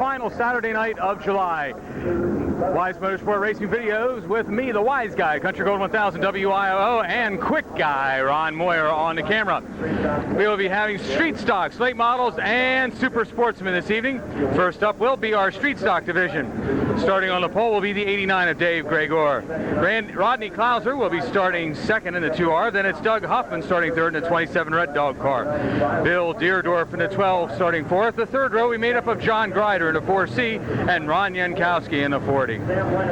final Saturday night of July. Wise Motorsport Racing videos with me, the Wise Guy, Country Gold 1000 WIOO, and Quick Guy, Ron Moyer, on the camera. We will be having street stocks, late models, and super sportsmen this evening. First up will be our street stock division. Starting on the pole will be the 89 of Dave Gregor. Rodney Klauser will be starting second in the 2R. Then it's Doug Huffman starting third in the 27 Red Dog car. Bill Deerdorf in the 12 starting fourth. The third row we made up of John Grider in the 4C and Ron Jankowski in the 40.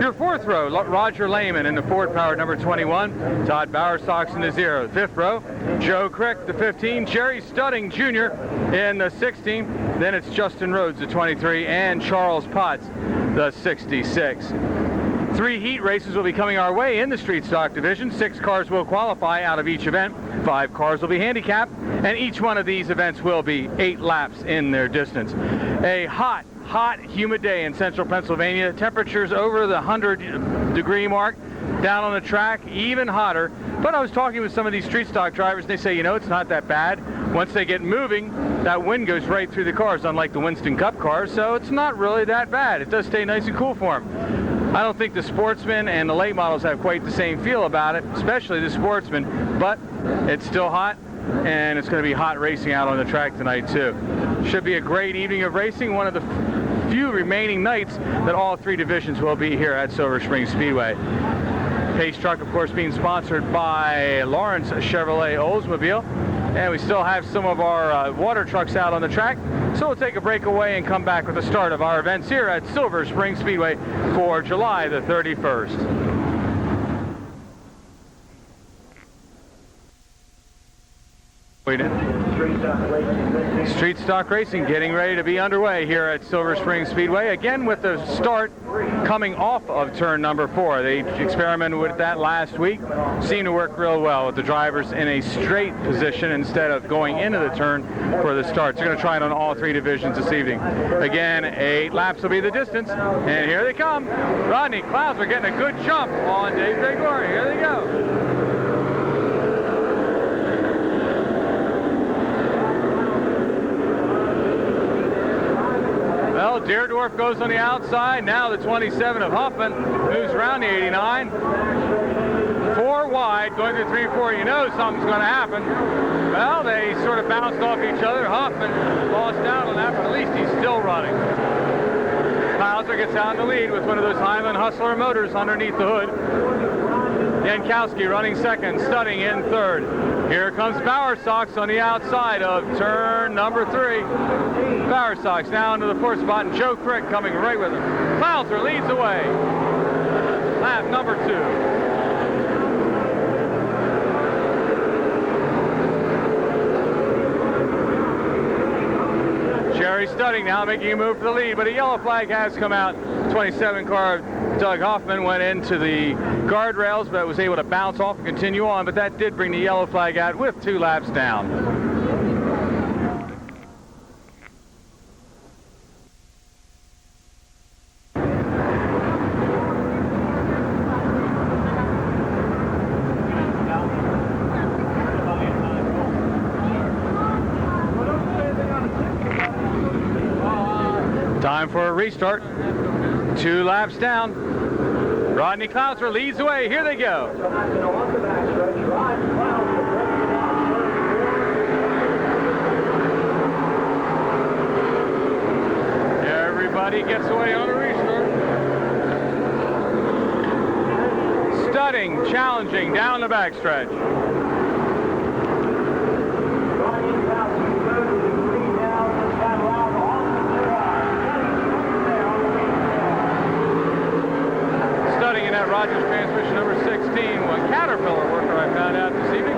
Your fourth row, Roger Lehman in the Ford Power number 21. Todd Bowersox in the 0. Fifth row, Joe Crick, the 15. Jerry Studding Jr. in the 16. Then it's Justin Rhodes, the 23, and Charles Potts, the 66. 3 heat races will be coming our way in the street stock division. 6 cars will qualify out of each event. 5 cars will be handicapped, and each one of these events will be 8 laps in their distance. A hot, humid day in central Pennsylvania. Temperatures over the 100-degree mark. Down on the track, even hotter. But I was talking with some of these street stock drivers, and they say, you know, it's not that bad. Once they get moving, that wind goes right through the cars, unlike the Winston Cup cars, so it's not really that bad. It does stay nice and cool for them. I don't think the Sportsman and the late models have quite the same feel about it, especially the Sportsman, but it's still hot, and it's going to be hot racing out on the track tonight, too. Should be a great evening of racing, one of the few remaining nights that all 3 divisions will be here at Silver Spring Speedway. Pace Truck, of course, being sponsored by Lawrence Chevrolet Oldsmobile. And we still have some of our water trucks out on the track. So we'll take a break away and come back with the start of our events here at Silver Spring Speedway for July the 31st. Street stock racing getting ready to be underway here at Silver Spring Speedway, again with the start coming off of turn number 4. They experimented with that last week. Seemed to work real well with the drivers in a straight position instead of going into the turn for the starts. They're going to try it on all 3 divisions this evening. Again, 8 laps will be the distance, and here they come. Rodney Klauser getting a good jump on Dave Gregor. Here they go. Well, Deerdorf goes on the outside. Now the 27 of Huffman moves around the 89. 4 wide, going to 3-4. You know something's going to happen. Well, they sort of bounced off each other. Huffman lost out on that, but at least he's still running. Klauser gets out in the lead with one of those Hyman Hustler motors underneath the hood. Jankowski running second, Studding in third. Here comes Bowersox on the outside of turn number 3. Bowersox now into the 4th spot, and Joe Crick coming right with him. Klauser leads the way. Lap number 2. Jerry Studding now making a move for the lead, but a yellow flag has come out. 27 car Doug Hoffman went into the guardrails, but was able to bounce off and continue on, but that did bring the yellow flag out with 2 laps down. Time for a restart. 2 laps down. Rodney Klauser leads the way. Here they go. Everybody gets away on a restart. Studding, challenging down the backstretch. Rogers transmission number 16, one Caterpillar worker I found out this evening.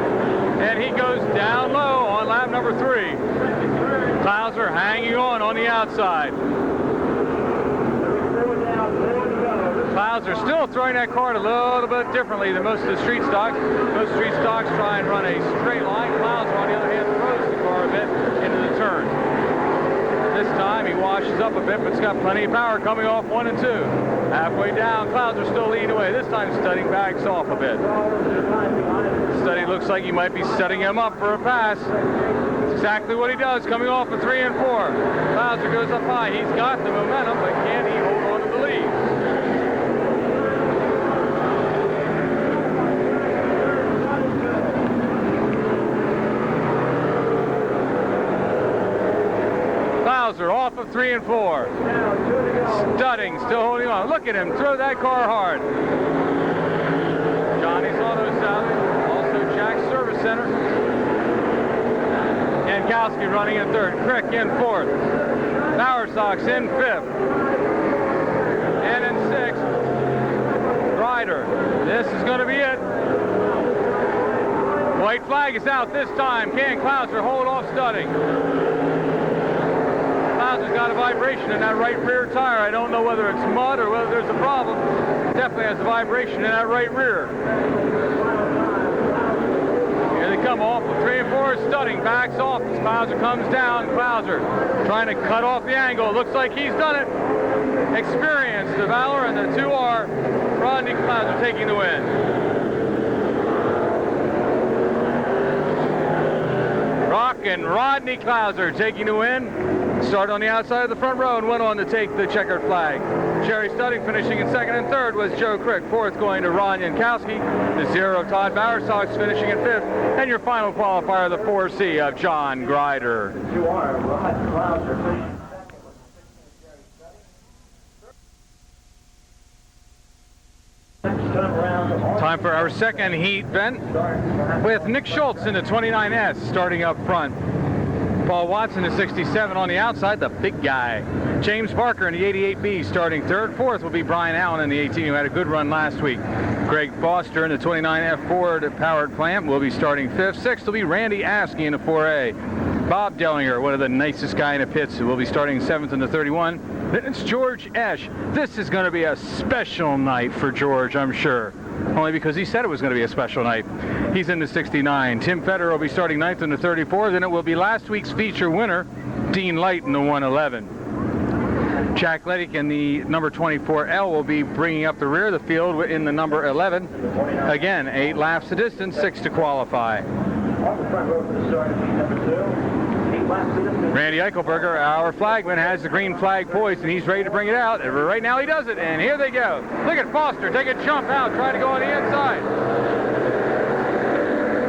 And he goes down low on lap number 3. Klauser hanging on the outside. Klauser still throwing that car a little bit differently than most of the street stocks. Most street stocks try and run a straight line. Klauser, on the other hand, throws the car a bit into the turn. This time he washes up a bit, but it's got plenty of power coming off 1 and 2. Halfway down, Klauser still leading away. This time Studding backs off a bit. Studding looks like he might be setting him up for a pass. That's exactly what he does, coming off of 3 and 4. Clouser goes up high. He's got the momentum, but can he hold on to the lead? Clouser off of 3 and 4. Studding, still holding on. Look at him throw that car hard. Johnny's Auto Salvage, also Jack's Service Center. Jankowski running in 3rd. Crick in 4th. Power Sox in 5th. And in 6th, Ryder. This is going to be it. White flag is out this time. Can Clouser hold off Studding? Clouser's got a vibration in that right rear tire. I don't know whether it's mud or whether there's a problem. Definitely has a vibration in that right rear. Here they come off with 3 and 4. Studding backs off as Clouser comes down. Clouser trying to cut off the angle. Looks like he's done it. Experience, the Valor, and the 2R. Rodney Clouser taking the win. Rockin' Rodney Clouser taking the win. Started on the outside of the front row and went on to take the checkered flag. Jerry Studding finishing in 2nd and 3rd was Joe Crick. 4th going to Ron Jankowski. The 0 of Todd Bauer Sox finishing in 5th. And your final qualifier, the 4C of John Grider. Time for our second heat vent with Nick Schultz in the 29S starting up front. Paul Watson, the 67 on the outside, the big guy. James Barker in the 88B starting 3rd. 4th will be Brian Allen in the 18 who had a good run last week. Greg Foster in the 29F Ford powered plant will be starting 5th. 6th will be Randy Askey in the 4A. Bob Dellinger, one of the nicest guy in the pits, will be starting 7th in the 31. Then it's George Esch. This is going to be a special night for George, I'm sure. Only because he said it was going to be a special night. He's in the 69. Tim Federer will be starting 9th in the 34. Then it will be last week's feature winner, Dean Light in the 111. Jack Leddick in the number 24L will be bringing up the rear of the field in the number 11. Again, 8 laps to distance, 6 to qualify. Randy Eichelberger, our flagman, has the green flag poised, and he's ready to bring it out. And right now he does it, and here they go. Look at Foster take a jump out, trying to go on the inside.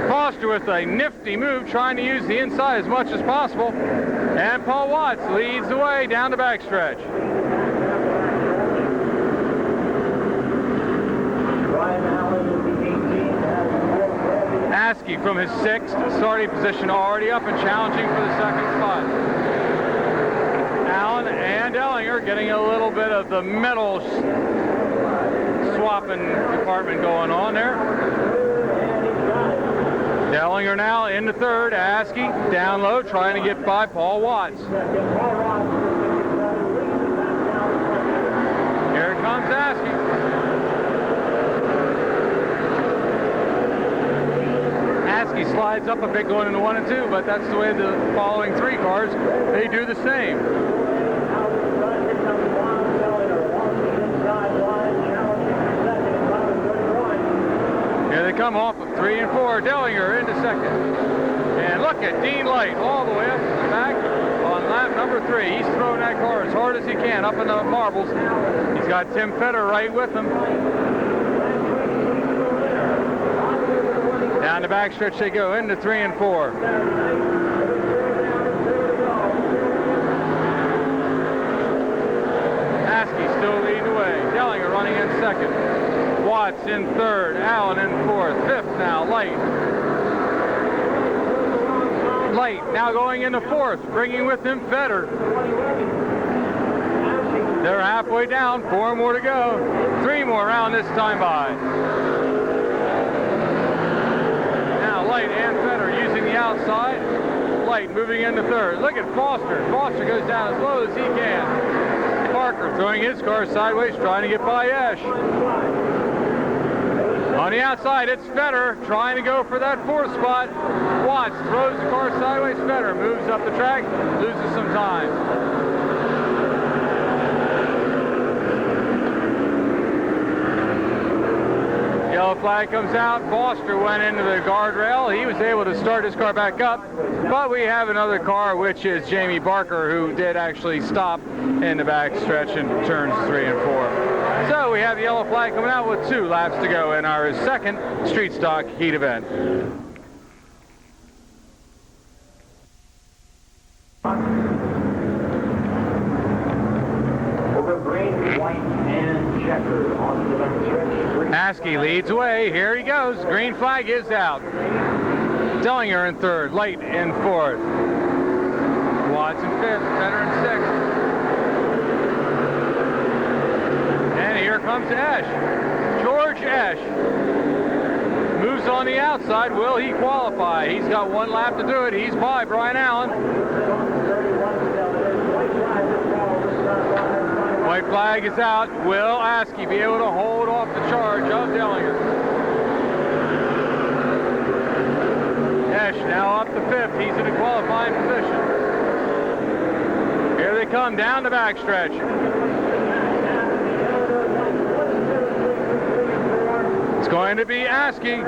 Foster with a nifty move, trying to use the inside as much as possible. And Paul Watts leads the way down the backstretch. Askey from his 6th starting position already up and challenging for the 2nd spot. Allen and Dellinger getting a little bit of the metal swapping department going on there. Dellinger now in the 3rd. Askey down low trying to get by Paul Watts. Here comes Askey. Askey slides up a bit going into 1 and 2, but that's the way the following 3 cars, they do the same. Here they come off of 3 and 4. Dellinger into 2nd. And look at Dean Light all the way up to the back on lap number 3. He's throwing that car as hard as he can up in the marbles. He's got Tim Federer right with him. Down the backstretch they go into 3 and 4. Askey still leading the way. Dellinger running in 2nd. Watts in 3rd. Allen in 4th. 5th now, Light. Light now going into 4th, bringing with him Federer. They're halfway down. 4 more to go. 3 more around this time by. Light and Federer using the outside. Light moving into 3rd. Look at Foster. Foster goes down as low as he can. Parker throwing his car sideways, trying to get by Esch. On the outside, it's Federer trying to go for that 4th spot. Watts throws the car sideways. Federer moves up the track, loses some time. Yellow flag comes out. Foster went into the guardrail. He was able to start his car back up, but we have another car, which is Jamie Barker, who did actually stop in the back stretch in turns 3 and 4. So we have the yellow flag coming out with 2 laps to go in our second street stock heat event. Askey leads away. Here he goes. Green flag is out. Dellinger in 3rd. Light in 4th. Watson 5th. Fenner in 6th. And here comes Esch. George Esch moves on the outside. Will he qualify? He's got 1 lap to do it. He's by Brian Allen. White flag is out. Will Askey be able to hold off the charge of Dellinger? Esch now up to 5th. He's in a qualifying position. Here they come down the backstretch. It's going to be Askey.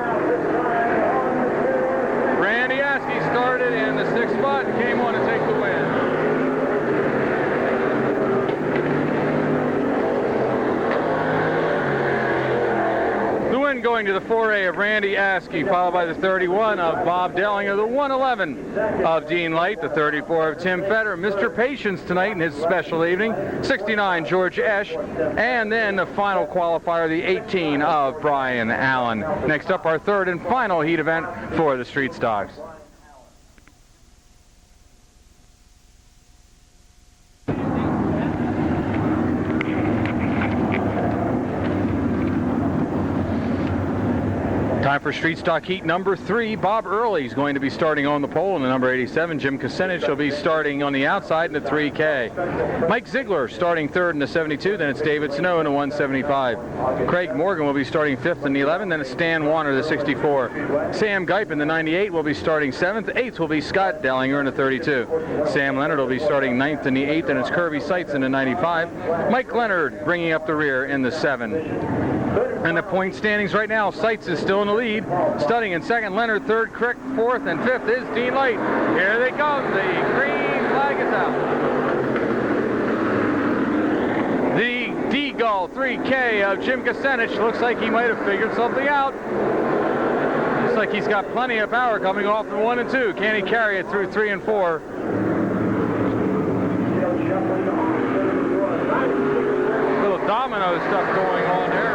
Randy Askey started in the 6th spot and came on to take the win. Going to the 4A of Randy Askey, followed by the 31 of Bob Dellinger, the 111 of Dean Light, the 34 of Tim Fetter, Mr. Patience tonight in his special evening, 69 George Esch, and then the final qualifier, the 18 of Brian Allen. Next up, our 3rd and final heat event for the street stocks. Time for street stock heat number 3. Bob Early is going to be starting on the pole in the number 87. Jim Kucinich will be starting on the outside in the 3K. Mike Ziegler starting 3rd in the 72. Then it's David Snow in the 175. Craig Morgan will be starting 5th in the 11. Then it's Stan Warner, the 64. Sam Geip in the 98 will be starting 7th. 8th will be Scott Dellinger in the 32. Sam Leonard will be starting 9th in the 8th. And it's Kirby Seitz in the 95. Mike Leonard bringing up the rear in the 7. And the point standings right now, Seitz is still in the lead. Studding in 2nd, Leonard 3rd, Crick 4th, and 5th is Dean Light. Here they come. The green flag is out. The D-Gull 3K of Jim Kucinich looks like he might have figured something out. Looks like he's got plenty of power coming off in 1 and 2. Can he carry it through 3 and 4? Little domino stuff going on there.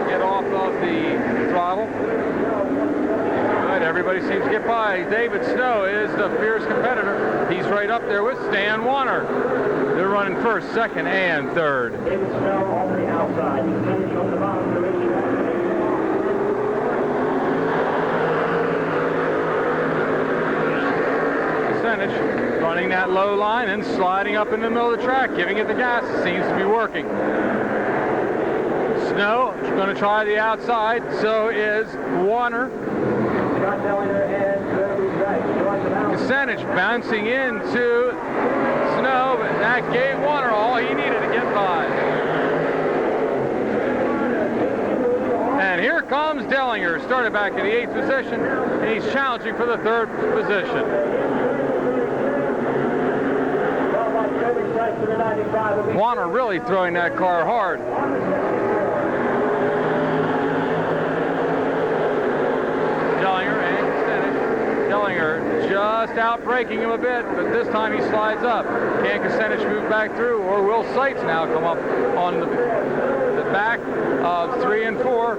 Get off of the throttle. Good, everybody seems to get by. David Snow is the fierce competitor. He's right up there with Stan Warner. They're running 1st, 2nd, and 3rd. David Snow on the outside. You finish on the bottom of the racetrack. Kucinich running that low line and sliding up in the middle of the track, giving it the gas. It seems to be working. Snow going to try the outside, so is Warner. Kucinich bouncing into Snow, but that gave Warner all he needed to get by. And here comes Dellinger, started back in the 8th position, and he's challenging for the 3rd position. Warner really throwing that car hard. Dellinger just out braking him a bit, but this time he slides up. Can Kucinich move back through, or will Seitz now come up on the back of 3 and 4?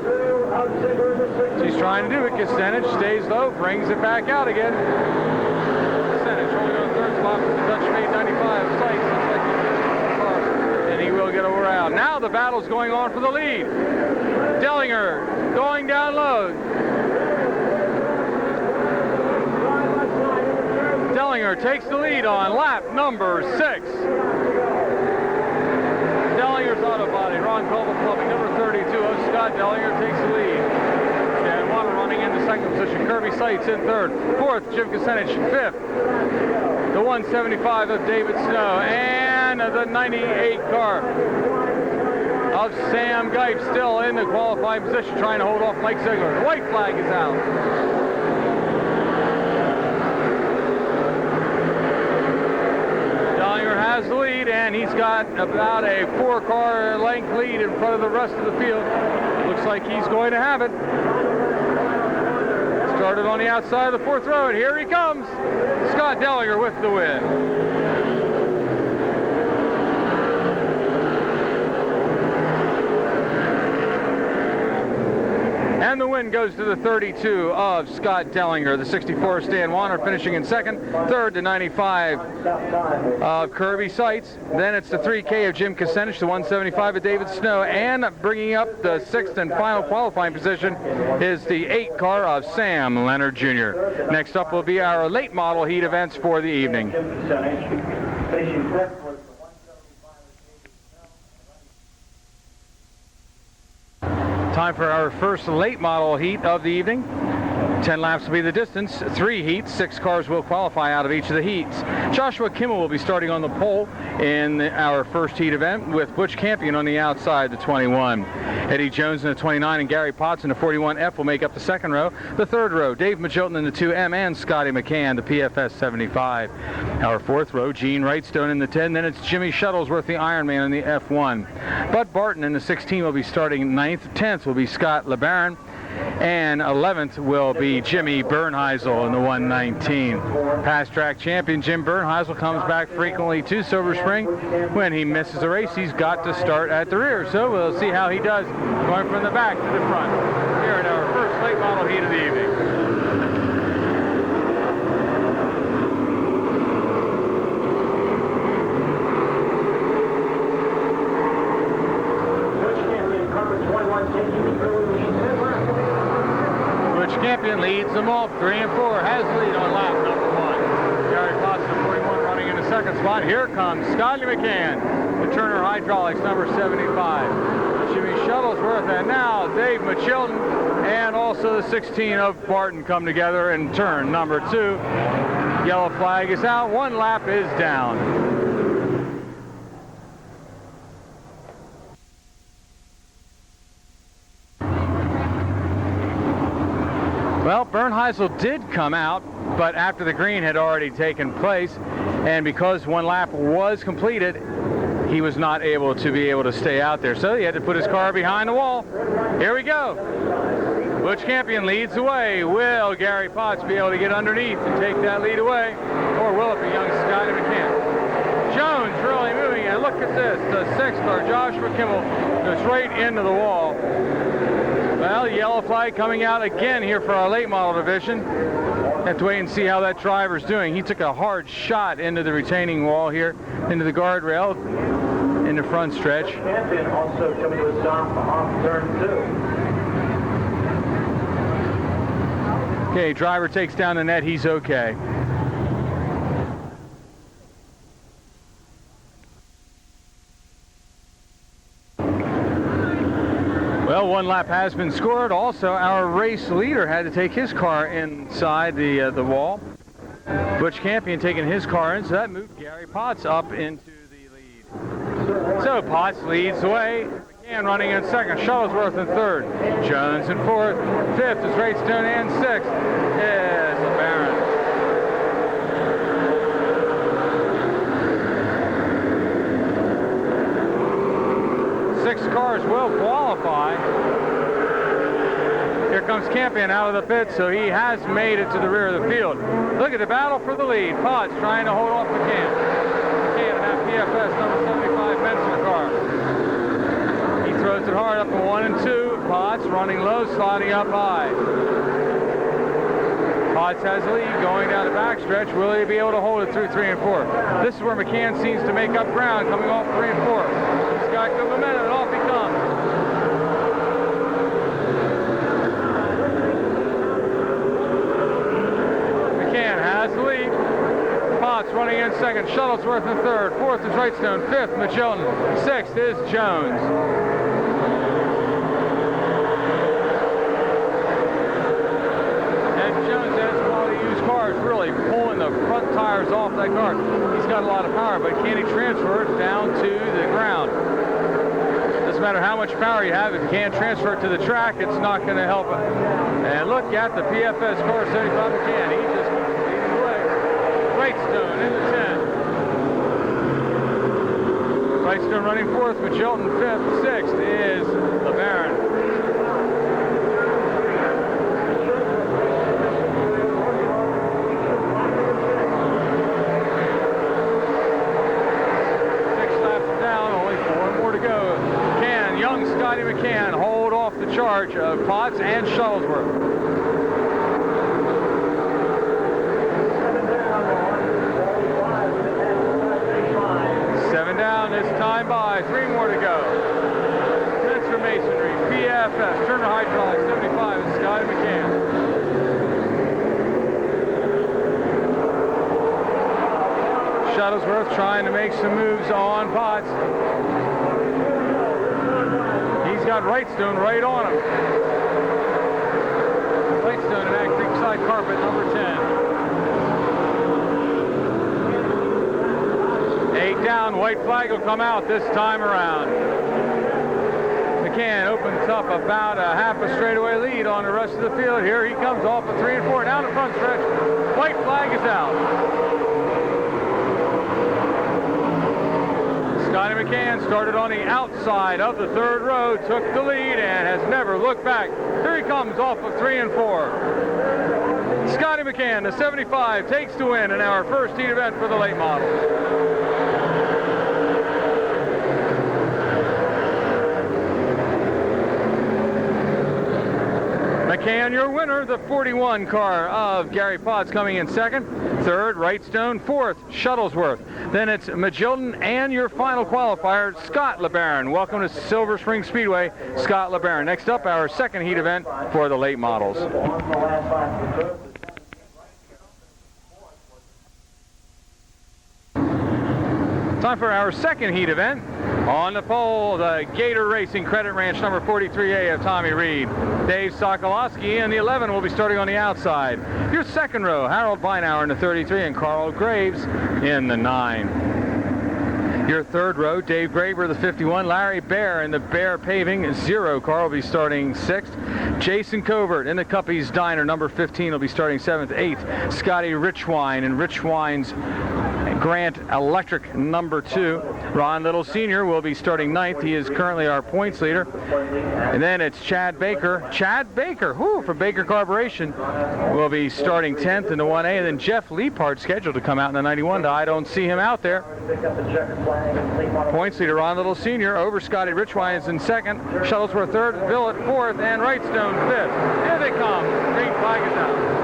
So he's trying to do it. Kucinich stays low, brings it back out again. Kucinich holding on 3rd spot with the Dutch made 95. Seitz looks like he's and he will get around. Now the battle's going on for the lead. Dellinger going down low. Dellinger takes the lead on lap number 6. Dellinger's Auto Body, Ron Colvin Plumbing, number 32 of Scott Dellinger takes the lead. Dan Water running into 2nd position. Kirby Seitz in 3rd. 4th, Jim Kucinich. 5th, the 175 of David Snow. And the 98 car. of Sam Geip, still in the qualifying position, trying to hold off Mike Ziegler. The white flag is out. Dellinger has the lead, and he's got about a 4-car length lead in front of the rest of the field. Looks like he's going to have it. Started on the outside of the 4th row, and here he comes. Scott Dellinger with the win. And the win goes to the 32 of Scott Dellinger. The 64 Stan Warner finishing in second. Third, the 95 of Kirby Seitz. Then it's the 3K of Jim Kucinich, the 175 of David Snow. And bringing up the 6th and final qualifying position is the 8 car of Sam Leonard Jr. Next up will be our late model heat events for the evening. Time for our first late model heat of the evening. 10 laps will be the distance, 3 heats, 6 cars will qualify out of each of the heats. Joshua Kimmel will be starting on the pole in our first heat event with Butch Campion on the outside, the 21. Eddie Jones in the 29 and Gary Potts in the 41F will make up the second row. The third row, Dave Magilton in the 2M and Scotty McCann, the PFS 75. Our fourth row, Gene Wrightstone in the 10, then it's Jimmy Shuttlesworth, the Ironman, in the F1. Bud Barton in the 16 will be starting 9th. 10th will be Scott LeBaron. And 11th will be Jimmy Bernheisel in the 119. Past track champion Jim Bernheisel comes back frequently to Silver Spring. When he misses a race, he's got to start at the rear. So we'll see how he does going from the back to the front here in our first late model heat of the evening. Campion leads them off 3 and 4, has the lead on lap number 1. Gary Potts, the 41, running in the second spot. Here comes Scotty McCann, the Turner Hydraulics, number 75. Jimmy Shuttlesworth, and now Dave Magilton, and also the 16 of Barton come together in turn number 2. Yellow flag is out, 1 lap is down. Well, Bernheisel did come out, but after the green had already taken place, and because 1 lap was completed, he was not able to stay out there. So he had to put his car behind the wall. Here we go. Butch Campion leads the way. Will Gary Potts be able to get underneath and take that lead away? Or will it be young Scotty McCann? Jones really moving, and look at this. The 6th car, Joshua Kimmel, goes right into the wall. Well, yellow flag coming out again here for our late model division. Have to wait and see how that driver's doing. He took a hard shot into the retaining wall here, into the guardrail in the front stretch. Campion also coming to a stop off turn 2. Okay, driver takes down the net. He's okay. Well, 1 lap has been scored. Also, our race leader had to take his car inside the wall. Butch Campion taking his car in, so that moved Gary Potts up into the lead. So Potts leads the way. McCann running in second. Shuttlesworth in third. Jones in fourth. 5th is Wrightstone, and 6th is LeBaron. Six cars will qualify. Here comes Campion out of the pit, so he has made it to the rear of the field. Look at the battle for the lead. Potts trying to hold off McCann. McCann in that PFS number 75 Menser car. He throws it hard up in 1 and 2. Potts running low, sliding up high. Potts has the lead going down the backstretch. Will he be able to hold it through 3 and 4? This is where McCann seems to make up ground coming off 3 and 4. He's got good momentum, and off he comes. McCann has the lead. Potts running in second. Shuttlesworth in third. 4th is Wrightstone. 5th, Magilton. 6th is Jones. Really pulling the front tires off that car. He's got a lot of power, but can he transfer it down to the ground? Doesn't matter how much power you have. If you can't transfer it to the track, it's not going to help it. And look at the PFS car, 75 McCann. He just keeps leading the way. Wrightstone in the 10. Wrightstone running fourth, Magilton fifth. Sixth is LeBaron. Scotty McCann hold off the charge of Potts and Shuttlesworth. Seven down this time by. 3 more to go. Spencer Masonry, PFS, Turner Hydraulics, 75 is Scotty McCann. Shuttlesworth trying to make some moves on Potts. He's got Wrightstone right on him. Wrightstone and that Creekside Carpet, number 10. 8 down, white flag will come out this time around. McCann opens up about a half a straightaway lead on the rest of the field. Here he comes off of 3 and 4 down the front stretch. White flag is out. Scotty McCann started on the outside of the third row, took the lead, and has never looked back. Here he comes off of 3 and 4. Scotty McCann, the 75, takes the win in our first heat event for the late model. McCann, your winner, the 41 car of Gary Potts coming in second. Third, Wrightstone. Fourth, Shuttlesworth. Then it's Magilton and your final qualifier, Scott LeBaron. Welcome to Silver Spring Speedway, Scott LeBaron. Next up, our second heat event for the late models. Time for our second heat event. On the pole, the Gator Racing Credit Ranch number 43A of Tommy Reed. Dave Sokolowski in the 11 will be starting on the outside. Your second row, Harold Weinauer in the 33 and Carl Graves in the 9. Your third row, Dave Graber, the 51, Larry Bear in the Bear Paving 0 car will be starting 6th. Jason Covert in the Cuppy's Diner, number 15, will be starting 7th. 8th, Scotty Richwine in Richwine's Grant Electric, number 2. Ron Little Sr. will be starting 9th. He is currently our points leader. And then it's Chad Baker. Chad Baker, from Baker Corporation, will be starting 10th in the 1A. And then Jeff Leapart scheduled to come out in the 91. I don't see him out there. Points leader Ron Little Sr. over Scotty Richwine is in second. Shuttlesworth third, Billet fourth, and Wrightstone fifth. Here they come. Green flag is out.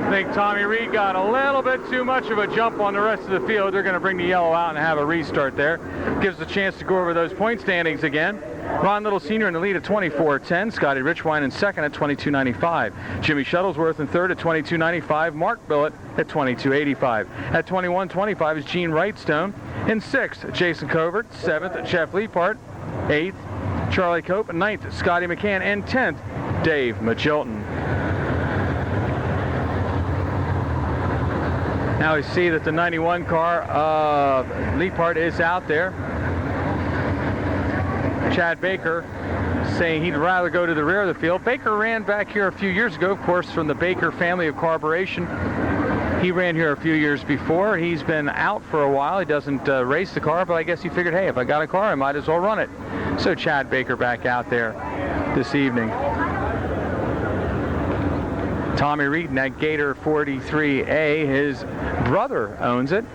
I think Tommy Reed got a little bit too much of a jump on the rest of the field. They're going to bring the yellow out and have a restart there. Gives a chance to go over those point standings again. Ron Little Sr. in the lead at 24.10. Scotty Richwine in second at 22.95. Jimmy Shuttlesworth in third at 22.95. Mark Billet at 22.85. At 21.25 is Gene Wrightstone. In sixth, Jason Covert. Seventh, Jeff Leapart. Eighth, Charlie Cope. Ninth, Scotty McCann. And 10th, Dave Magilton. Now we see that the 91 car of Leapart is out there. Chad Baker saying he'd rather go to the rear of the field. Baker ran back here a few years ago, of course, from the Baker family of corporation. He ran here a few years before. He's been out for a while. He doesn't race the car, but I guess he figured, hey, if I got a car, I might as well run it. So Chad Baker back out there this evening. Tommy Reed in that Gator 43A. His brother owns it.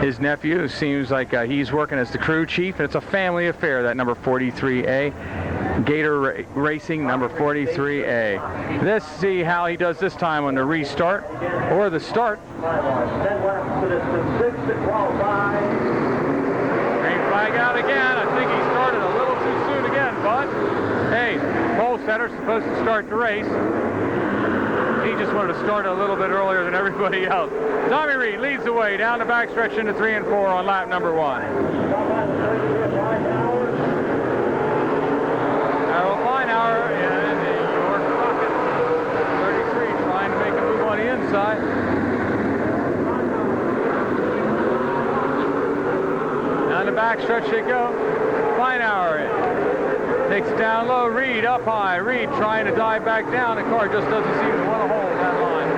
His nephew seems like he's working as the crew chief, and it's a family affair, that number 43A. Gator Racing number 43A. Let's see how he does this time on the restart or the start. Green flag out again. I think he started a little too soon again, but hey, pole setter's supposed to start the race. He just wanted to start a little bit earlier than everybody else. Tommy Reed leads the way down the backstretch into 3 and 4 on lap number 1. Harold Weinauer in the York Rocket 33 trying to make a move on the inside. backstretch they go. Feinauer takes it down low. Reed up high. Reed trying to dive back down. The car just doesn't seem to want to hold that line.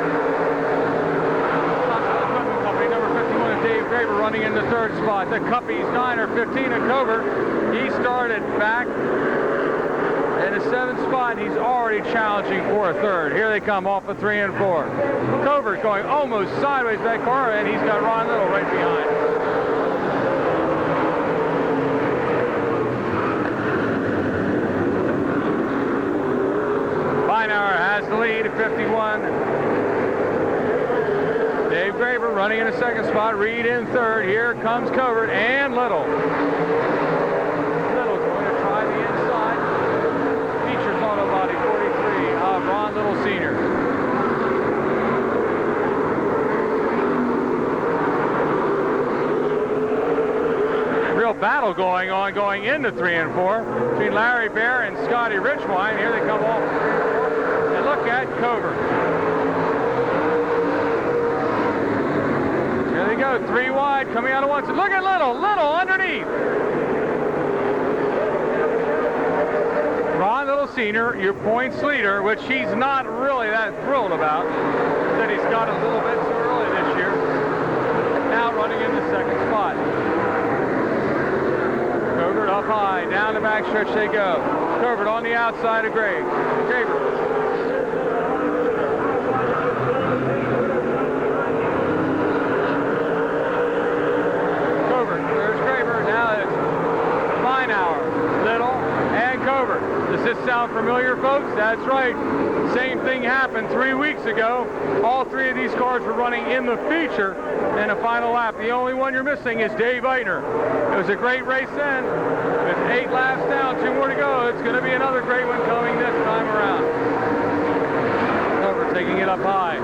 Equipment Company, number 51 is Dave Graber running in the third spot. The Cuppies 9 or 15 of Covert. He started back in the 7th spot. He's already challenging for a third. Here they come off of 3 and 4. Covert going almost sideways that car, and he's got Ron Little right behind. Feinauer has the lead at 51. Dave Graber running in the 2nd spot. Reed in 3rd. Here comes Covert and Little. Little's going to try the inside. Features auto body 43 of Ron Little Sr. Real battle going on going into 3 and 4 between Larry Bear and Scotty Richwine. Here they come off. And look at Covert. Here they go, 3 wide, coming out of one. Look at Little underneath. Ron Little Sr., your points leader, which he's not really that thrilled about, that he's got a little bit too early this year. Now running in the 2nd spot. Covert up high, down the backstretch they go. Covert on the outside of Graber. Does this sound familiar, folks? That's right. Same thing happened 3 weeks ago. All 3 of these cars were running in the feature in a final lap. The only one you're missing is Dave Eitner. It was a great race then. With 8 laps down, 2 more to go. It's going to be another great one coming this time around. Covert taking it up high.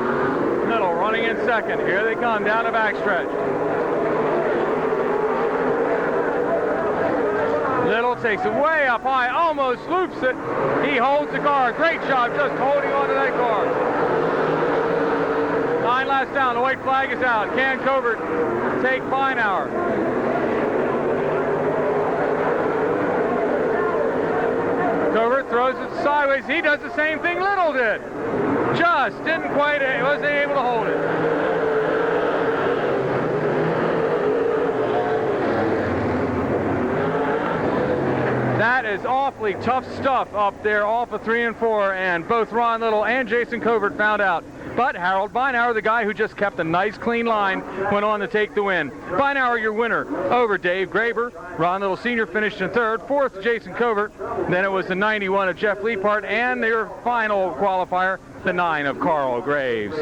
Little running in 2nd. Here they come down the backstretch. Little takes it way up high, almost loops it. He holds the car. Great job just holding on to that car. 9 laps down. The white flag is out. Can Covert take Feinauer? Covert throws it sideways. He does the same thing Little did. Just wasn't able to hold it. That is awfully tough stuff up there off of 3 and 4, and both Ron Little and Jason Covert found out. But Harold Feinauer, the guy who just kept a nice clean line, went on to take the win. Feinauer, your winner over Dave Graber. Ron Little Sr. finished in 3rd. 4th, Jason Covert. Then it was the 91 of Jeff Leapart, and their final qualifier, the 9 of Carl Graves.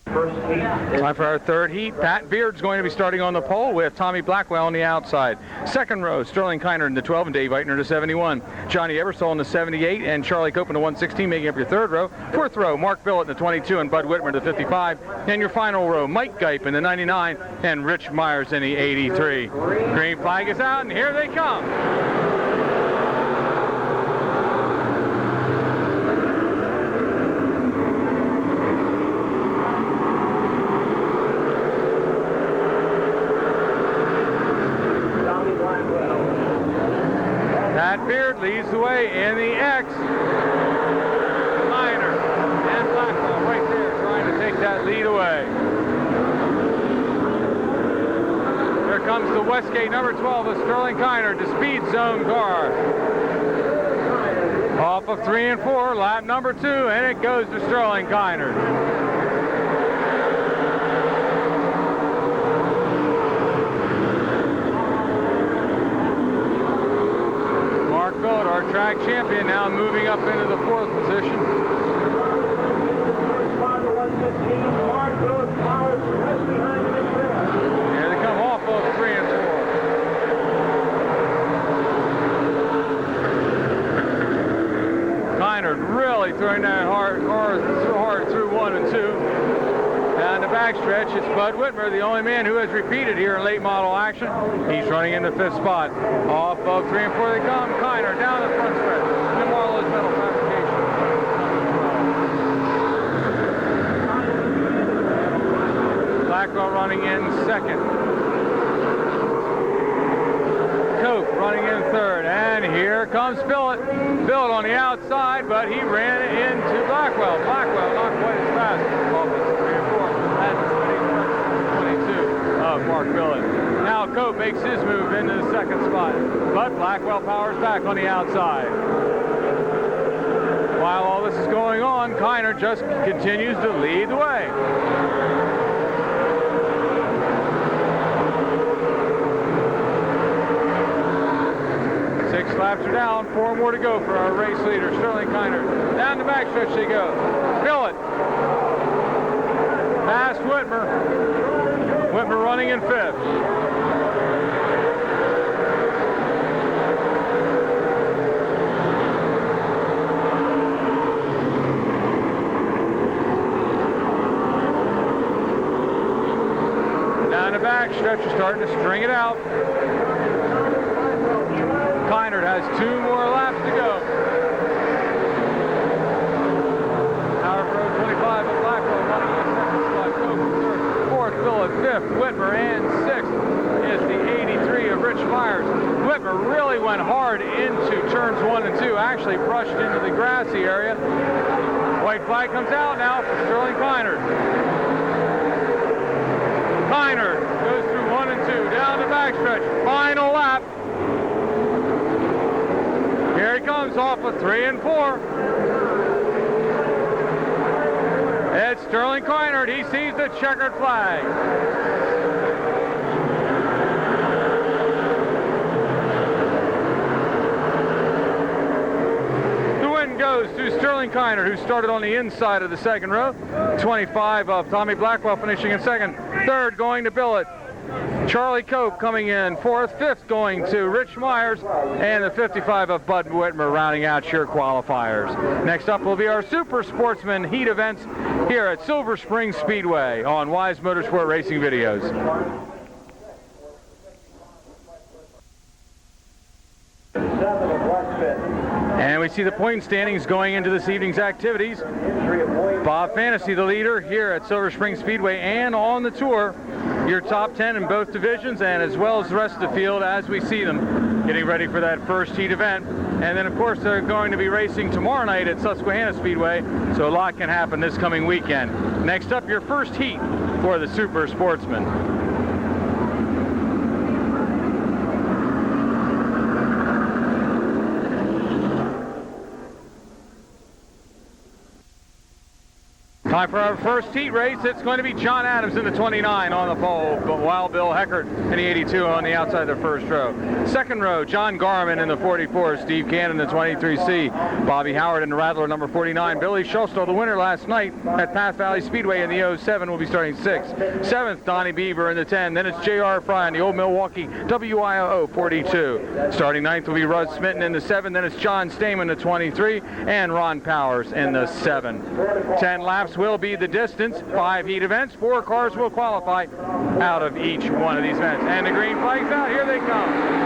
Time for our 3rd heat. Pat Beard's going to be starting on the pole with Tommy Blackwell on the outside. 2nd row, Sterling Kiner in the 12 and Dave Eitner in the 71. Johnny Ebersol in the 78 and Charlie Cope in the 116 making up your 3rd row. 4th row, Mark Billett in the 22 and Bud Whitmer in the 55. And your final row, Mike Geip in the 99 and Rich Myers in the 83. Green flag is out and here they come. Beard leads the way in the X. Kiner and Blackwell right there trying to take that lead away. Here comes the Westgate number 12 of Sterling Kiner, the speed zone car. Off of 3 and 4, lap number 2, and it goes to Sterling Kiner. Our track champion now moving up into the 4th position. Here they come off of 3 and 4. Kiner really throwing that hard through 1 and 2. Down the backstretch, it's Bud Whitmer, the only man who has repeated here in late model action. He's running in the 5th spot. Off of 3 and 4 they come. Kiner down the front stretch. The Marlowe's Metal Fabrication. running in second. Cope running in third, and here comes Billet. Billet on the outside, but he ran into Blackwell. Blackwell not quite as fast. Off the 3 and 4. That's 22 of Mark Billet. Now Cope makes his move into the second spot, but Blackwell powers back on the outside. While all this is going on, Kiner just continues to lead the way. 6 laps are down, 4 more to go for our race leader, Sterling Kiner. Down the backstretch they go. Billet. Past Whitmer. Whitmer running in 5th. Down the backstretch, you're starting to string it out. Kiner has 2 more laps to go. Power Pro 25 of Blackwell running in second spot. Cope third, 4th, Billet, 5th, Whitmer, and 6th is the 83 of Rich Myers. Whitmer really went hard into turns 1 and 2, actually brushed into the grassy area. White flag comes out now for Sterling Kiner. Kiner goes through 1 and 2, down the backstretch, final lap. Here he comes off of 3 and 4. It's Sterling Kiner. He sees the checkered flag. The win goes to Sterling Kiner, who started on the inside of the second row. 25 of Tommy Blackwell finishing in second. Third going to Billet. Charlie Cope coming in 4th, 5th going to Rich Myers, and the 55 of Bud Whitmer rounding out your qualifiers. Next up will be our Super Sportsman heat events here at Silver Spring Speedway on Wise Motorsport Racing Videos. And we see the point standings going into this evening's activities. Bob Fantasy, the leader here at Silver Spring Speedway and on the tour. Your top 10 in both divisions, and as well as the rest of the field as we see them getting ready for that first heat event. And then, of course, they're going to be racing tomorrow night at Susquehanna Speedway, so a lot can happen this coming weekend. Next up, your first heat for the Super Sportsman. Time for our first heat race. It's going to be John Adams in the 29 on the pole, but while Bill Heckert in the 82 on the outside of the first row. Second row, John Garman in the 44, Steve Cannon in the 23C, Bobby Howard in the Rattler number 49. Billy Schulstall, the winner last night at Path Valley Speedway in the 07, will be starting 6th. 7th, Donnie Beaver in the 10. Then it's J.R. Fry in the Old Milwaukee WIOO 42. Starting 9th will be Rudd Smitten in the 7. Then it's John Stamen in the 23 and Ron Powers in the 7. 10 laps will be the distance. 5 heat events. 4 cars will qualify out of each one of these events. And the green flag's out. Here they come.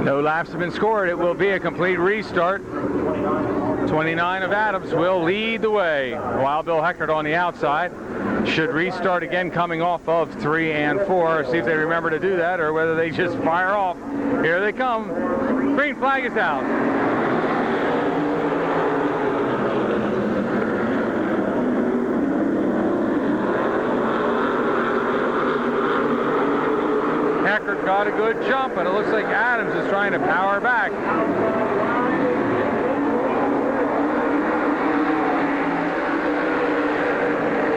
No laps have been scored. It will be a complete restart. 29 of Adams will lead the way, while Bill Heckert on the outside should restart again coming off of 3 and 4. See if they remember to do that or whether they just fire off. Here they come. Green flag is out. Heckert got a good jump, but it looks like Adams is trying to power back.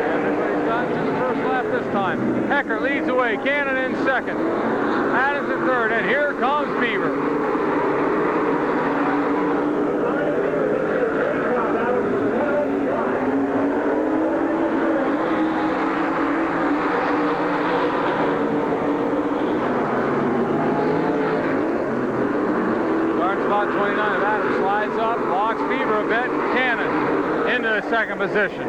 Everybody's gotten to the first lap this time. Heckert leads the way, Cannon in second. Adams in third, and here comes Beaver. second position.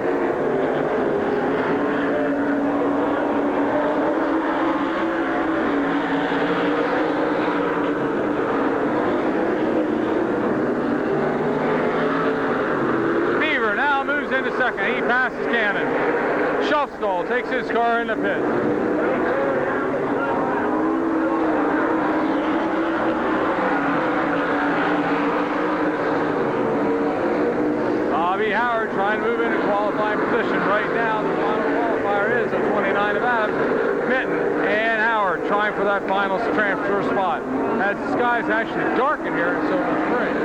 Beaver now moves into second. He passes Cannon. Shuffstall takes his car in the pit. Howard trying to move into qualifying position. Right now, the final qualifier is at 29 of Adams. Mitten and Howard trying for that final transfer spot. As the sky's actually dark in here in Silver Spring.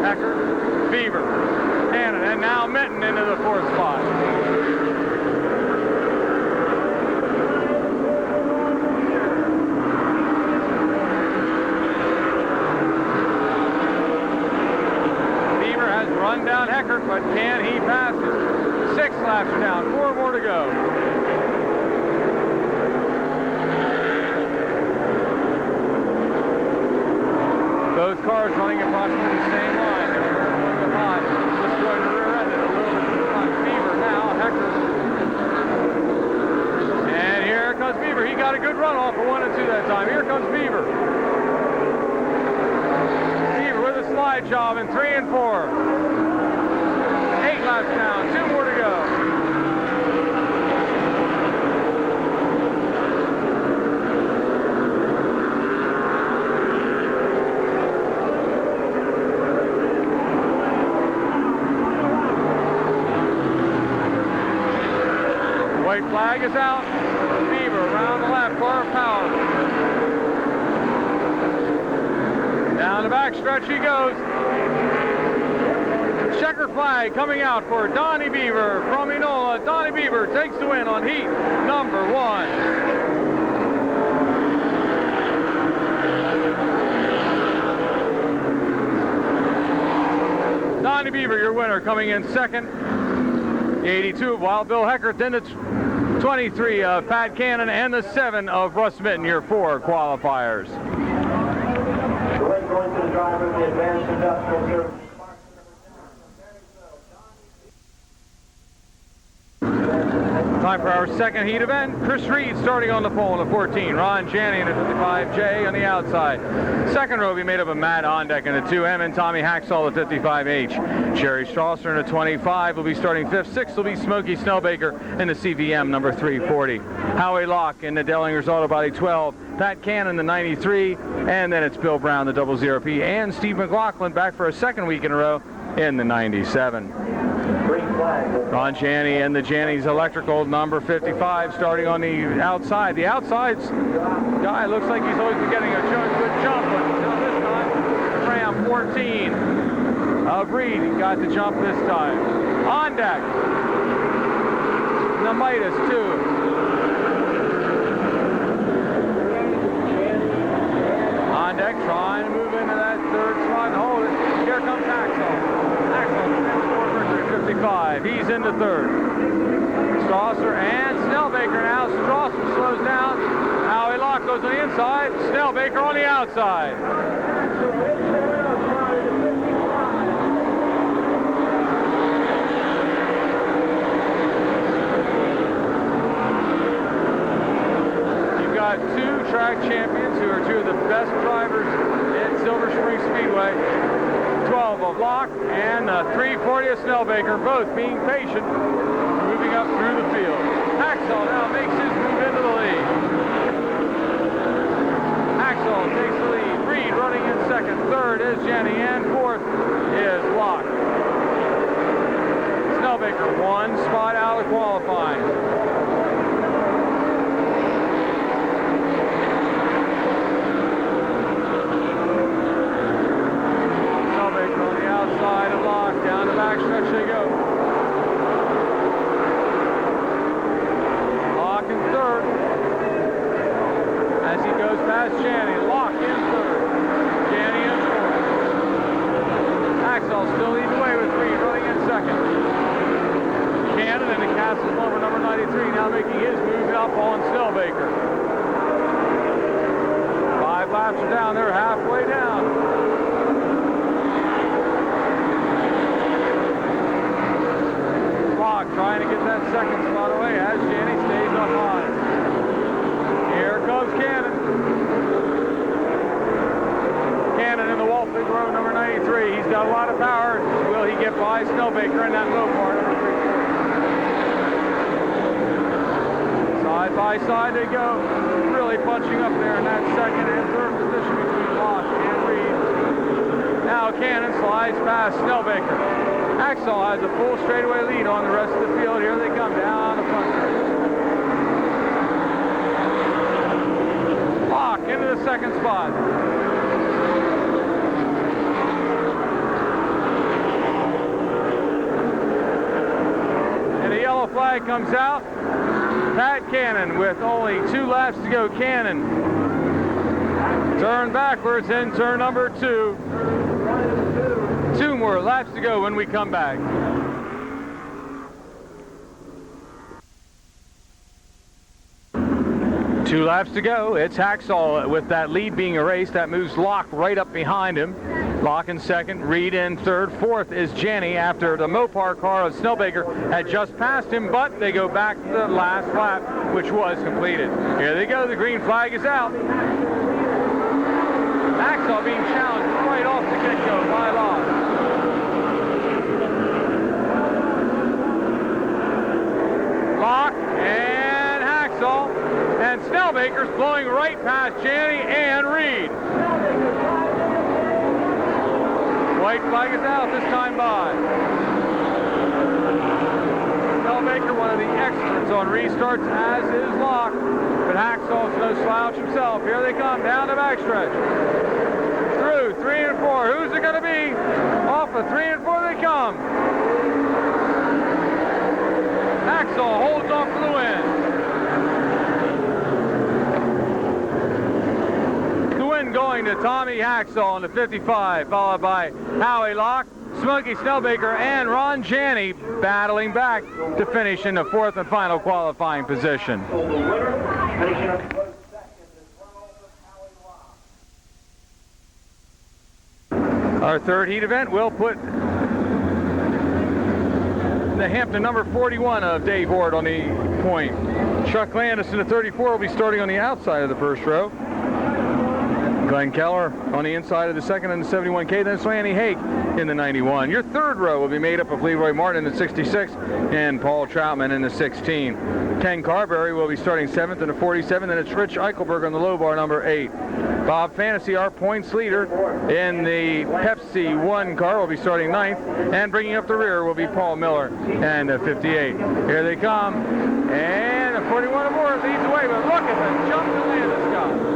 Hecker, Beaver, Cannon, and now Mitten into the fourth spot. Run down Hecker, but can he pass it? 6 laps down, 4 more to go. Both cars running approximately the same line. They're going hot. Just going to rear end it a little bit too much. Beaver now, Hecker. And here comes Beaver. He got a good run off for 1 and 2 that time. Here comes Beaver. Beaver with a slide job in 3 and 4. 8 laps down, 2 more to go. White flag is out. Beaver around the lap, car of power. Down the back stretch he goes. Checker flag coming out for Donnie Beaver from Enola. Donnie Beaver takes the win on heat number 1. Donnie Beaver, your winner, coming in second. The 82 of Wild Bill Hecker, then the 23 of Pat Cannon, and the 7 of Russ Mitten, your 4 qualifiers. The win going to the driver of the Advanced Industrial Service. Time for our second heat event. Chris Reed starting on the pole in the 14. Ron Janney in the 55J on the outside. Second row will be made up of Matt Ondeck in the 2M and Tommy Haxall the 55H. Jerry Strasser in the 25 will be starting 5th. 6th will be Smokey Snellbaker in the CVM number 340. Howie Locke in the Dellinger's Auto Body 12. Pat Cannon the 93. And then it's Bill Brown the 00P. And Steve McLaughlin back for a second week in a row in the 97. Ron Janney and the Janney's Electrical number 55 starting on the outside. The outside's guy looks like he's always been getting a good jump, but until this time, Ram 14 of Reed got the jump this time. On deck, the Midas 2. On deck trying to move into that third spot and hold it. Here comes Axel. Axel, 55. He's into third. Strasser and Snellbaker now. Strasser slows down. Howie Locke goes on the inside. Snellbaker on the outside. You've got 2 track champions who are 2 of the best drivers in Silver Spring Speedway. 12 of Locke and 340 of Snellbaker, both being patient, moving up through the field. Axel now makes his move into the lead. Axel takes the lead. Reed running in second. Third is Jenny, and fourth is Locke. Snellbaker 1 spot out of qualifying. Outside of Locke, down the back stretch they go. Locke in third. As he goes past Janney, Locke in third. Janney in fourth. Axel still leads the way with Reed running in second. Cannon and the Castle Lumber number 93 now making his move up on Snellbaker. 5 5 laps are down. They're halfway down. Block trying to get that second spot away as Janney stays up high. Here comes Cannon. Cannon in the wall, big row number 93. He's got a lot of power. Will he get by Snellbaker in that low part? Side by side they go. Really punching up there in that second and third position between Locke and Reed. Now Cannon slides past Snellbaker. Axel has a full straightaway lead on the rest of the field. Here they come down the front stretch. Locke into the second spot. And the yellow flag comes out. Pat Cannon with only 2 laps to go. Cannon turn backwards in turn number 2. 2 more laps to go when we come back. Two laps to go. It's Haxall with that lead being erased. That moves Locke right up behind him. Locke in second, Reed in third. Fourth is Janney after the Mopar car of Snellbaker had just passed him, but they go back to the last lap, which was completed. Here they go. The green flag is out. Haxall being challenged right off the get-go by Locke. Locke and Haxall. And Snellbaker's blowing right past Janney and Reed. White flag is out this time by. Snellbaker, one of the experts on restarts, as is Locke. But Haxall's no slouch himself. Here they come down the backstretch. Through 3 and 4. Who's it going to be? Off of 3 and 4 they come. Haxall holds off for the win. Going to Tommy Haxall in the 55, followed by Howie Locke, Smokey Snellbaker, and Ron Janney battling back to finish in the 4th and final qualifying position. Our third heat event will put the Hampton number 41 of Dave Ward on the point. Chuck Landis in the 34 will be starting on the outside of the first row. Glenn Keller on the inside of the second in the 71K, then it's Lanny Hake in the 91. Your third row will be made up of Leroy Martin in the 66 and Paul Troutman in the 16. Ken Carberry will be starting 7th in the 47, then it's Rich Eichelberg on the low bar, number 8. Bob Fantasy, our points leader in the Pepsi 1 car, will be starting 9th, and bringing up the rear will be Paul Miller and the 58. Here they come, and the 41 aboard leads away, but look at the jump to Landis got.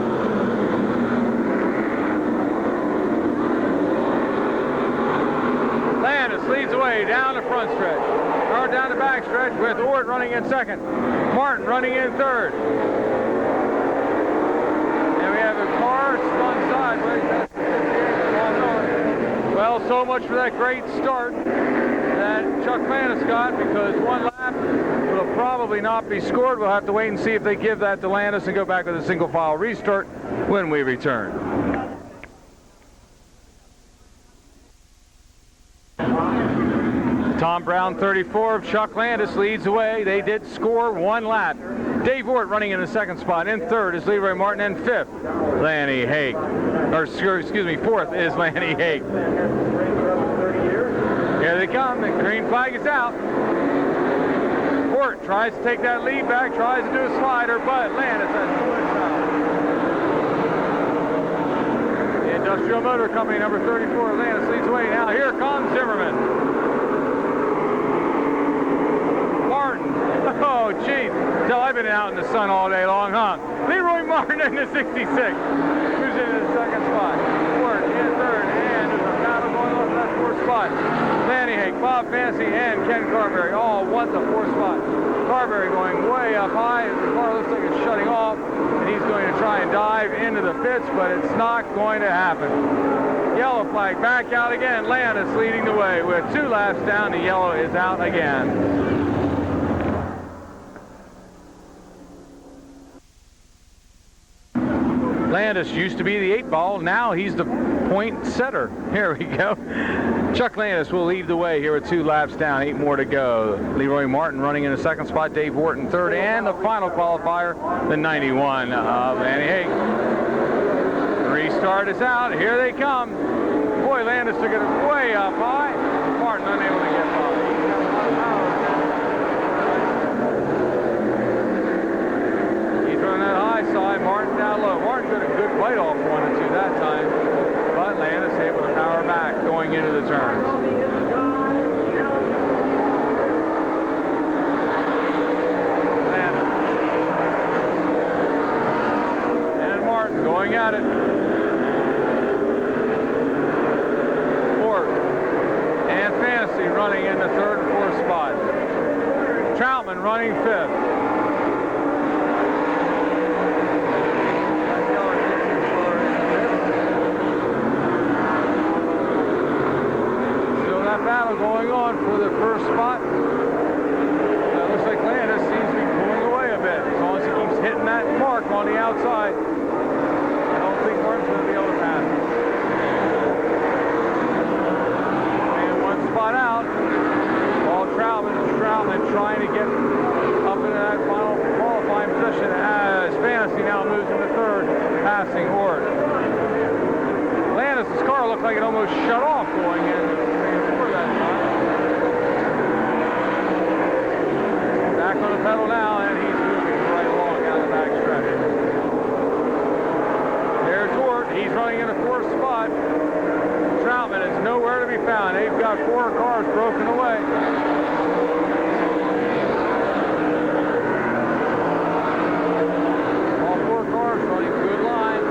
Landis leads away down the front stretch, or down the back stretch with Ort running in second, Martin running in third. And we have a car spun sideways. Well, so much for that great start that Chuck Landis got, because 1 lap will probably not be scored. We'll have to wait and see if they give that to Landis and go back with a single file restart when we return. Tom Brown, 34 of Chuck Landis, leads away. They did score 1 lap. Dave Wart running in the 2nd spot. In 3rd is Leroy Martin, and 5th, Lanny Hake. Or, excuse me, 4th is Lanny Hake. Here they come. The green flag is out. Wart tries to take that lead back, tries to do a slider, but Landis has to win. The Industrial Motor Company, number 34, Landis leads away. Now here comes Zimmerman. Oh, geez. Tell I've been out in the sun all day long, huh? Leroy Martin in the 66. Who's in the 2nd spot? Ward in 3rd, and there's a battle going on for that 4th spot. Lanny Hake, Bob Fancy, and Ken Carberry all want the 4th spot. Carberry going way up high. The car looks like it's shutting off, and he's going to try and dive into the pits, but it's not going to happen. Yellow flag back out again. Landis leading the way with 2 laps down. The yellow is out again. Landis used to be the 8-ball. Now he's the point setter. Here we go. Chuck Landis will lead the way here with 2 laps down, 8 more to go. Leroy Martin running in the 2nd spot, Dave Orton 3rd, and the final qualifier, the 91 of Annie Haig. Restart is out. Here they come. Boy, Landis took it way up high. Martin unable to get by. He's running that high side. Martin down low. Martin got a good bite off 1 and 2 that time. But Landis able to power back going into the turns. Landis. And Martin going at it. And Fantasy running in the 3rd and 4th spot. Troutman running 5th. Still that battle going on for the 1st spot. Looks like Landis seems to be pulling away a bit. As long as he keeps hitting that mark on the outside, I don't think Martin's going to be able to pass him. Spot out. While Troutman trying to get up into that final qualifying position as Fantasy now moves into 3rd, passing Ort. Landis' car looked like it almost shut off going in for that time. Back on the pedal now, and he's moving right along down the back stretch. There's Ort. He's running in the 4th spot. Troutman is nowhere to be found. They've got 4 cars broken away. All 4 cars running good line.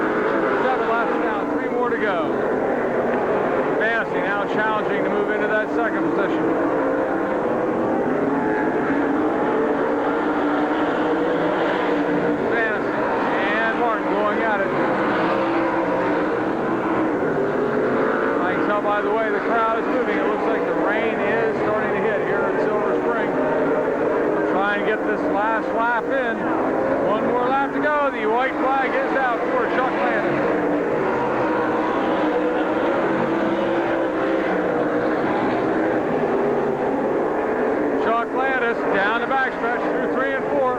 7 laps down, 3 more to go. Fantasy now challenging to move into that 2nd position. Fantasy and Martin going at it. By the way, the crowd is moving. It looks like the rain is starting to hit here at Silver Spring. Try and get this last lap in. 1 more lap to go. The white flag is out for Chuck Landis. Chuck Landis down the backstretch through 3 and 4.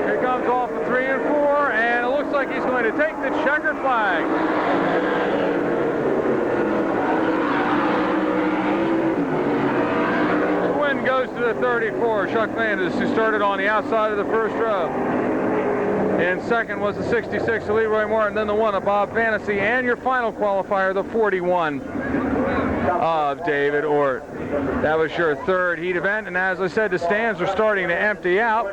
Here comes off of 3 and 4, and it looks like he's going to take the checkered flag. Goes to the 34, Chuck Landis, who started on the outside of the 1st row. And 2nd was the 66 of Leroy Martin, then the 1 of Bob Fantasy, and your final qualifier, the 41 of David Ort. That was your 3rd heat event, and as I said, the stands are starting to empty out.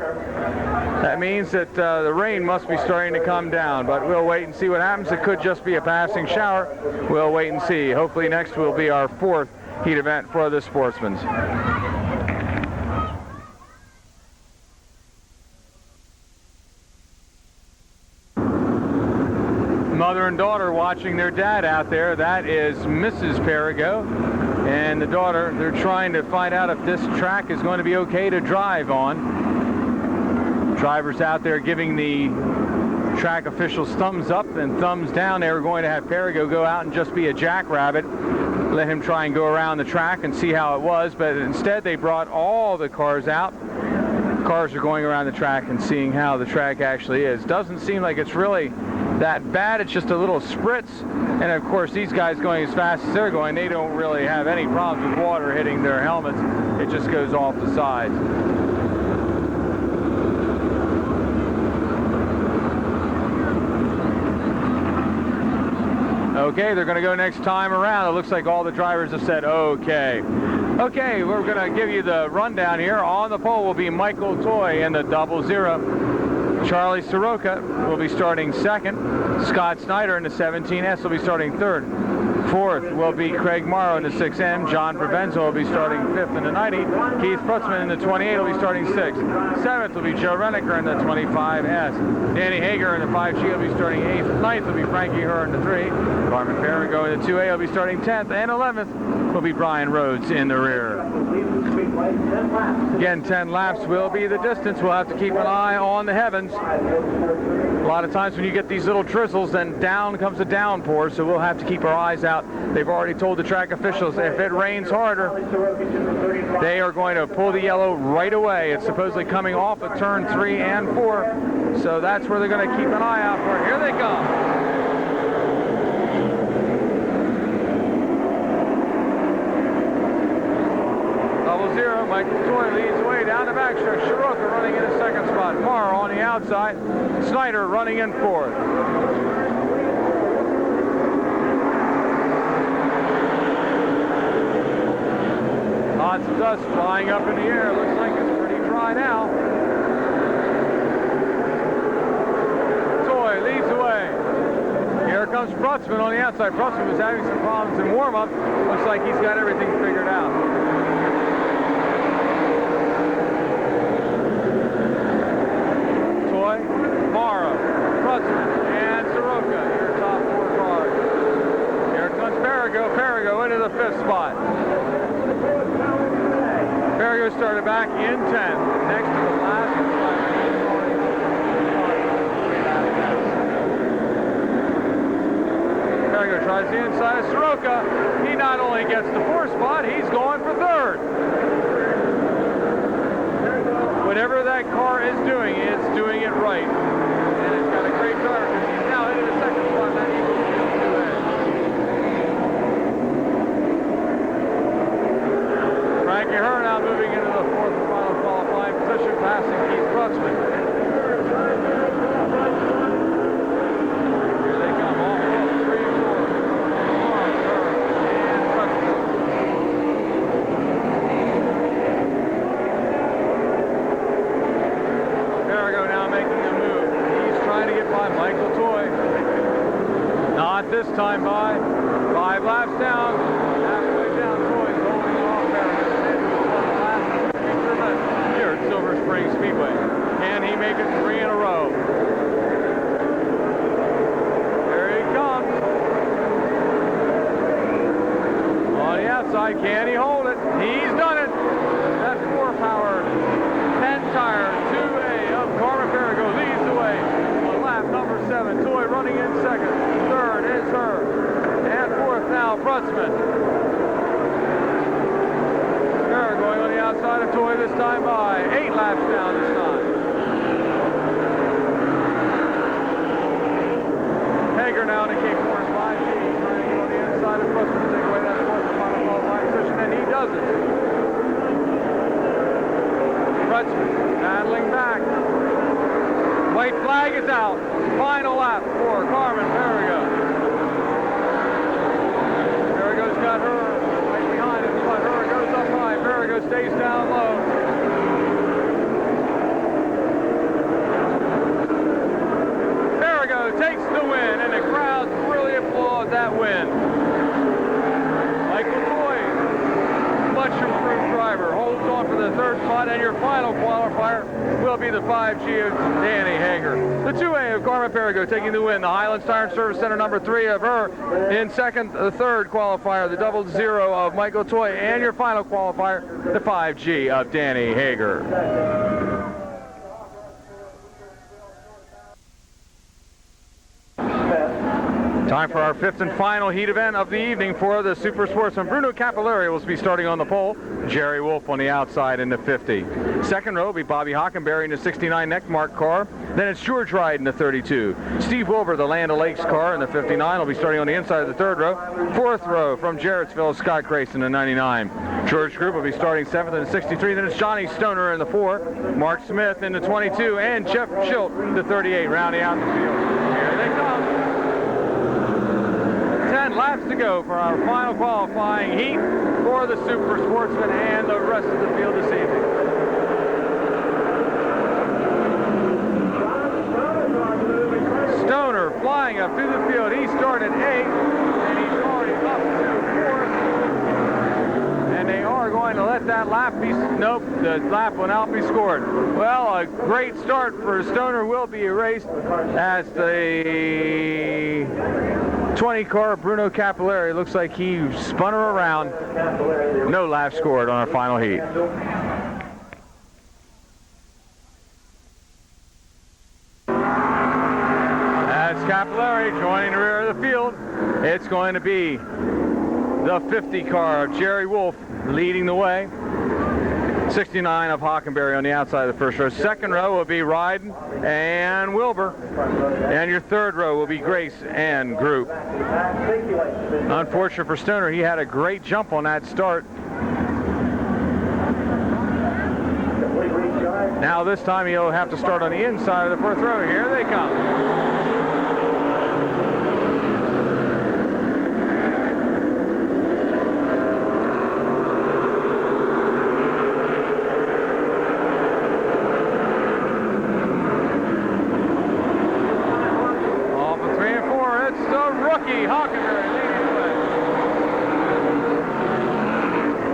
That means that the rain must be starting to come down, but we'll wait and see what happens. It could just be a passing shower. We'll wait and see. Hopefully next will be our 4th heat event for the Sportsmans. Mother and daughter watching their dad out there. That is Mrs. Perigo and the daughter. They're trying to find out if this track is going to be okay to drive on. Drivers out there giving the track officials thumbs up and thumbs down. They were going to have Perigo go out and just be a jackrabbit, let him try and go around the track and see how it was, but instead they brought all the cars out. Cars are going around the track and seeing how the track actually is. Doesn't seem like it's really that bad. It's just a little spritz, and of course these guys going as fast as they're going, they don't really have any problems with water hitting their helmets. It just goes off the sides. Okay, they're going to go next time around. It looks like all the drivers have said okay. Okay, we're going to give you the rundown here. On the pole will be Michael Toy in the 00. Charlie Soroka will be starting 2nd. Scott Snyder in the 17S will be starting 3rd. Fourth will be Craig Morrow in the 6M. John Provenzo will be starting 5th in the 90. Keith Prutzman in the 28 will be starting 6th. 7th will be Joe Renneker in the 25S. Danny Hager in the 5G will be starting 8th. 9th will be Frankie Herr in the 3. Carmen Perrigo in the 2A will be starting 10th. And 11th will be Brian Rhodes in the rear. Again, 10 laps will be the distance. We'll have to keep an eye on the heavens. A lot of times when you get these little drizzles, then down comes a downpour, so we'll have to keep our eyes out. They've already told the track officials if it rains harder, they are going to pull the yellow right away. It's supposedly coming off of turn 3 and 4, so that's where they're going to keep an eye out for it. Here they come. Zero. Michael Toy leads the way down the backstretch. Shiroka running in the 2nd spot. Morrow on the outside. Snyder running in 4th. Lots of dust flying up in the air. Looks like it's pretty dry now. Toy leads the way. Here comes Prutzman on the outside. Prutzman was having some problems in warm-up. Looks like he's got everything figured out. Morrow, Prutzman, and Soroka, your top 4 cars. Here comes Perrigo. Perrigo into the 5th spot. Perrigo started back in 10th, next to the last Perrigo tries the inside of Soroka. He not only gets the 4th spot, he's going for 3rd. Whatever that car is doing, it's doing it right. And it's got a great driver because he's now into the 2nd spot. That equals field 2A. Frankie Herr now moving into the 4th and final qualifying position, passing Keith Prutzman. Here they come, all 3 and 4. And Prutzman. By Michael Toy. Not this time by. 5 laps down. Halfway down, Toy's holding off there. Here at Silver Spring Speedway. Can he make it 3 in a row? There he comes. On the outside, can he hold it? He's done it. That 4-power 10-tire 2A of Carmen Perrigo leads the way. Number 7, Toy running in 2nd. 3rd is Herr. And 4th now, Prutzman. Herr going on the outside of Toy this time by 8 laps down this time. Hager now in the Cape Horn 5G, trying to go on the inside of Prutzman to take away that 4th and final qualifying position, and he does it. Prutzman paddling back. White flag is out. Final lap for Carmen Perrigo. Perrigo's got her right behind him, but Herr goes up high. Perrigo stays down low. Perrigo takes the win, and the crowd really applaud that win. Michael Toy, much improved driver, holds on for the 3rd spot, and your final qualifier will be the 5G of Danny Hager. The 2A of Carmen Perrigo taking the win. The Highlands Tire and Service Center number 3 of Herr in 2nd. The 3rd qualifier, the 00 of Michael Toy, and your final qualifier, the 5G of Danny Hager. Time for our 5th and final heat event of the evening for the Super Sportsman. Bruno Capillari will be starting on the pole. Jerry Wolf on the outside in the 50. 2nd row will be Bobby Hockenberry in the 69 Neckmark car. Then it's George Ride in the 32. Steve Wilbur, the Land O'Lakes car in the 59, will be starting on the inside of the 3rd row. 4th row from Jarrettsville, Scott Grace in the 99. George Group will be starting 7th in the 63. Then it's Johnny Stoner in the 4. Mark Smith in the 22. And Jeff Schilt, the 38, rounding out the field. Here they come. 10 laps to go for our final qualifying heat for the Super Sportsman and the rest of the field this evening. Stoner flying up through the field. He started 8th, and he's already up let that lap be, nope, the lap will not be scored. Well, a great start for Stoner will be erased as the 20 car Bruno Capillari looks like he spun her around. No lap scored on our final heat. That's Capillari joining the rear of the field. It's going to be the 50 car of Jerry Wolf leading the way. 69 of Hockenberry on the outside of the first row. Second row will be Ryden and Wilbur. And your third row will be Grace and Group. Unfortunate for Stoner, he had a great jump on that start. Now this time he'll have to start on the inside of the fourth row. Here they come.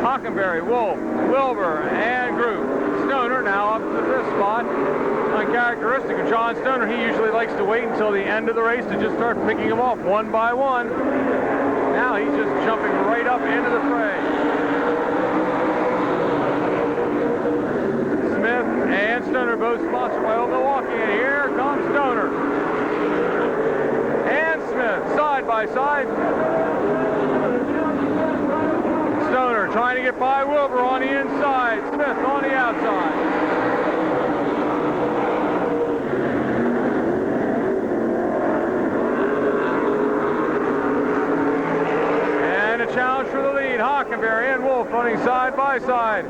Hockenberry, Wolf, Wilbur, and Group. Stoner now up to the fifth spot. Uncharacteristic of John Stoner, he usually likes to wait until the end of the race to just start picking them off one by one. Now he's just jumping right up into the fray. Smith and Stoner both sponsored by Old Milwaukee, and here comes Stoner. And Smith, side by side. Stoner trying to get by Wilbur on the inside. Smith on the outside. And a challenge for the lead. Hockenberry and Wolf running side by side.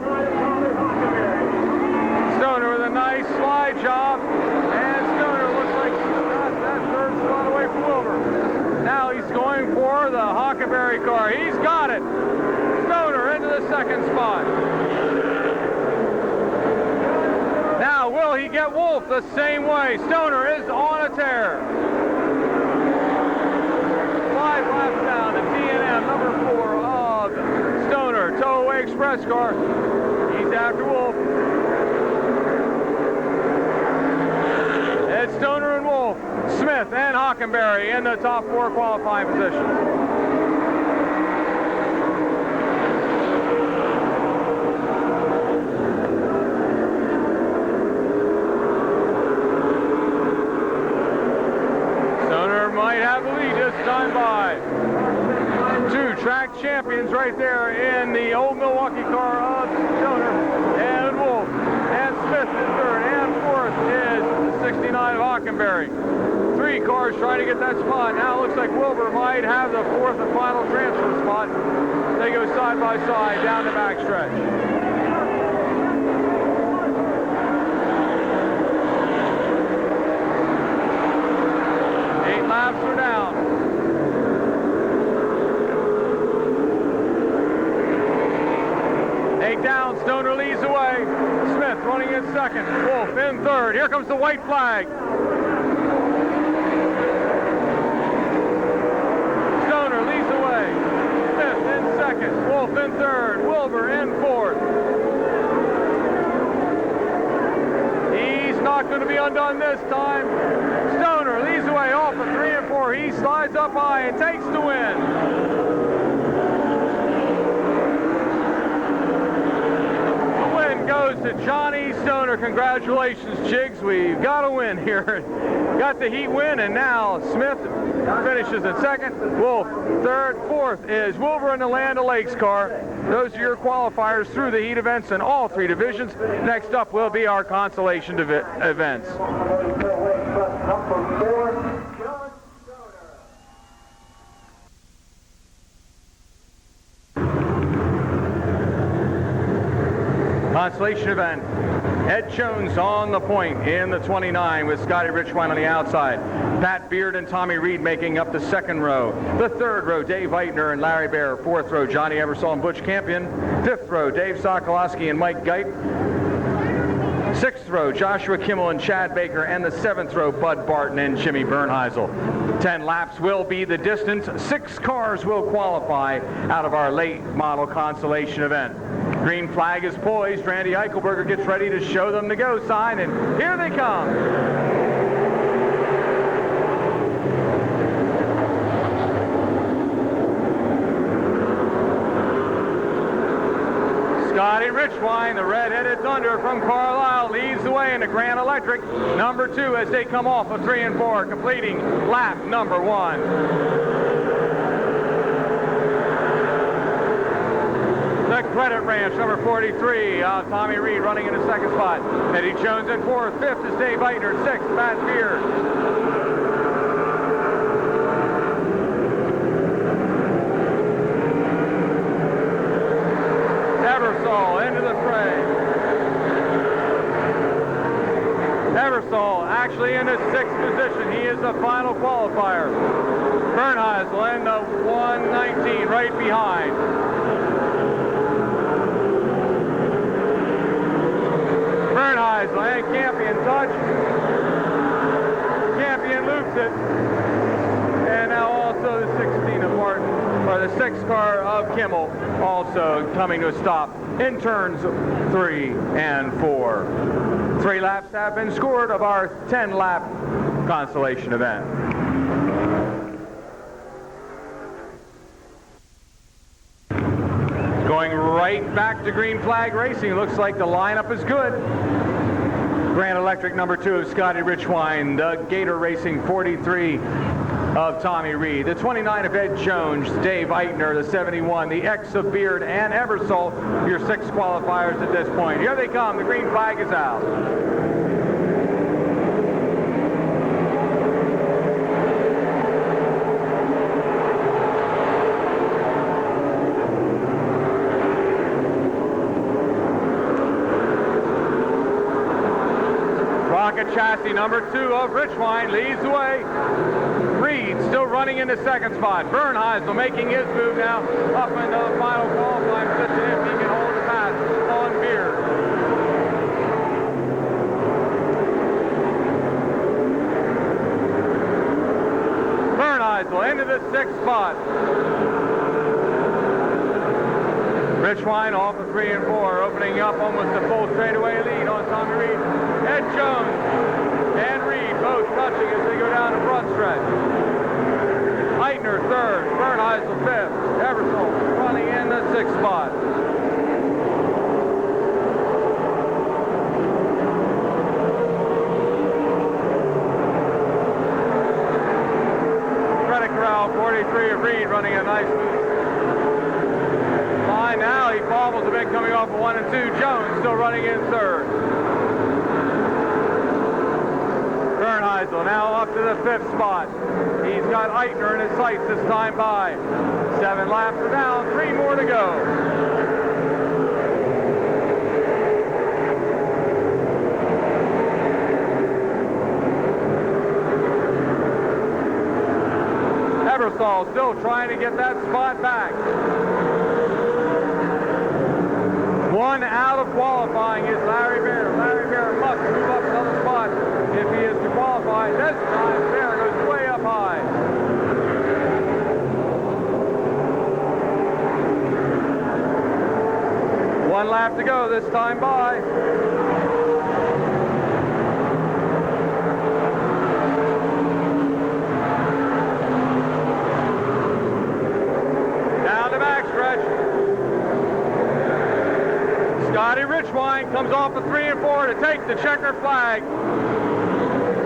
Stoner with a nice slide job. And Stoner looks like he's got that third spot away from Wilbur. Now he's going for the Hockenberry car. He's got it. Stoner into the second spot. Now, will he get Wolf the same way? Stoner is on a tear. 5 laps down, the D&M number 4 of Stoner, Towaway Express car. He's after Wolf. It's Stoner and Wolf, Smith and Hockenberry in the top 4 qualifying positions. Might have the lead this time by 2 track champions right there in the Old Milwaukee car of Stoner and Wolf. And Smith is third, and fourth is the 69 of Hockenberry. 3 cars trying to get that spot. Now it looks like Wilbur might have the fourth and final transfer spot. They go side by side down the backstretch. Laps are down. 8 down, Stoner leads the way. Smith running in second. Wolf in third. Here comes the white flag. Stoner leads the way. Smith in second. Wolf in third. Wilbur in fourth. He's not going to be undone this time. Stoner leads the way off of 3 and 4. He slides up high and takes the win. The win goes to Johnny Stoner. Congratulations, Jigs. We've got a win here. Got the heat win, and now Smith finishes in second. Wolf third. Fourth is Wilbur in the Land O'Lakes car. Those are your qualifiers through the heat events in all 3 divisions. Next up will be our consolation events. Consolation event. Ed Jones on the point in the 29 with Scotty Richwine on the outside. Pat Beard and Tommy Reed making up the second row. The third row, Dave Eitner and Larry Bear. Fourth row, Johnny Eversole and Butch Campion. Fifth row, Dave Sokolowski and Mike Geit. Sixth row, Joshua Kimmel and Chad Baker. And the seventh row, Bud Barton and Jimmy Bernheisel. 10 laps will be the distance. 6 cars will qualify out of our late model consolation event. Green flag is poised. Randy Eichelberger gets ready to show them the go sign, and here they come. Scotty Richwine, the red-headed thunder from Carlisle, leads the way in the Grand Electric number 2 as they come off of 3 and 4, completing lap number 1. The Credit Ranch, number 43, Tommy Reed running in the second spot. Eddie Jones in 4th, 5th is Dave Eitner, 6th, Matt Beard. Eversole into the fray. Eversole actually in the 6th position. He is the final qualifier. Bernheisel in the 119 right behind. Bernheisel and Campion touch. Campion loops it. And now also the 16 of Martin, or the 6th car of Kimmel, also coming to a stop in turns 3 and 4. 3 laps have been scored of our 10-lap consolation event. Going right back to green flag racing. Looks like the lineup is good. Grand Electric number 2 of Scotty Richwine, the Gator Racing 43 of Tommy Reed, the 29 of Ed Jones, Dave Eitner, the 71, the X of Beard and Eversole, your 6 qualifiers at this point. Here they come. The green flag is out. Rocket Chassis number 2 of Richwine leads the way. Reed still running in the 2nd spot. Bernheisel making his move now up into the final qualifying position if he can hold the pass on Beard. Bernheisel into the 6th spot. Richwine off of 3 and 4, opening up almost a full straightaway lead on Tommy Reed. Ed Jones and Reed both touching as they go down the front stretch. Eitner 3rd, Bernheisel 5th, Eversole running in the 6th spot. Credit Corral 43 of Reed running a nice move. Line now, he bobbles a bit coming off of 1 and 2. Jones still running in 3rd. Bernheisel now up to the 5th spot. He's got Eitner in his sights this time by. 7 laps are down, 3 more to go. Eversole still trying to get that spot back. 1 out of qualifying is Larry Bear. Larry Bear must move up another spot if he is to qualify. This time, Bear goes way up high. One lap to go this time by. Down the backstretch. Scotty Richwine comes off of 3 and 4 to take the checker flag.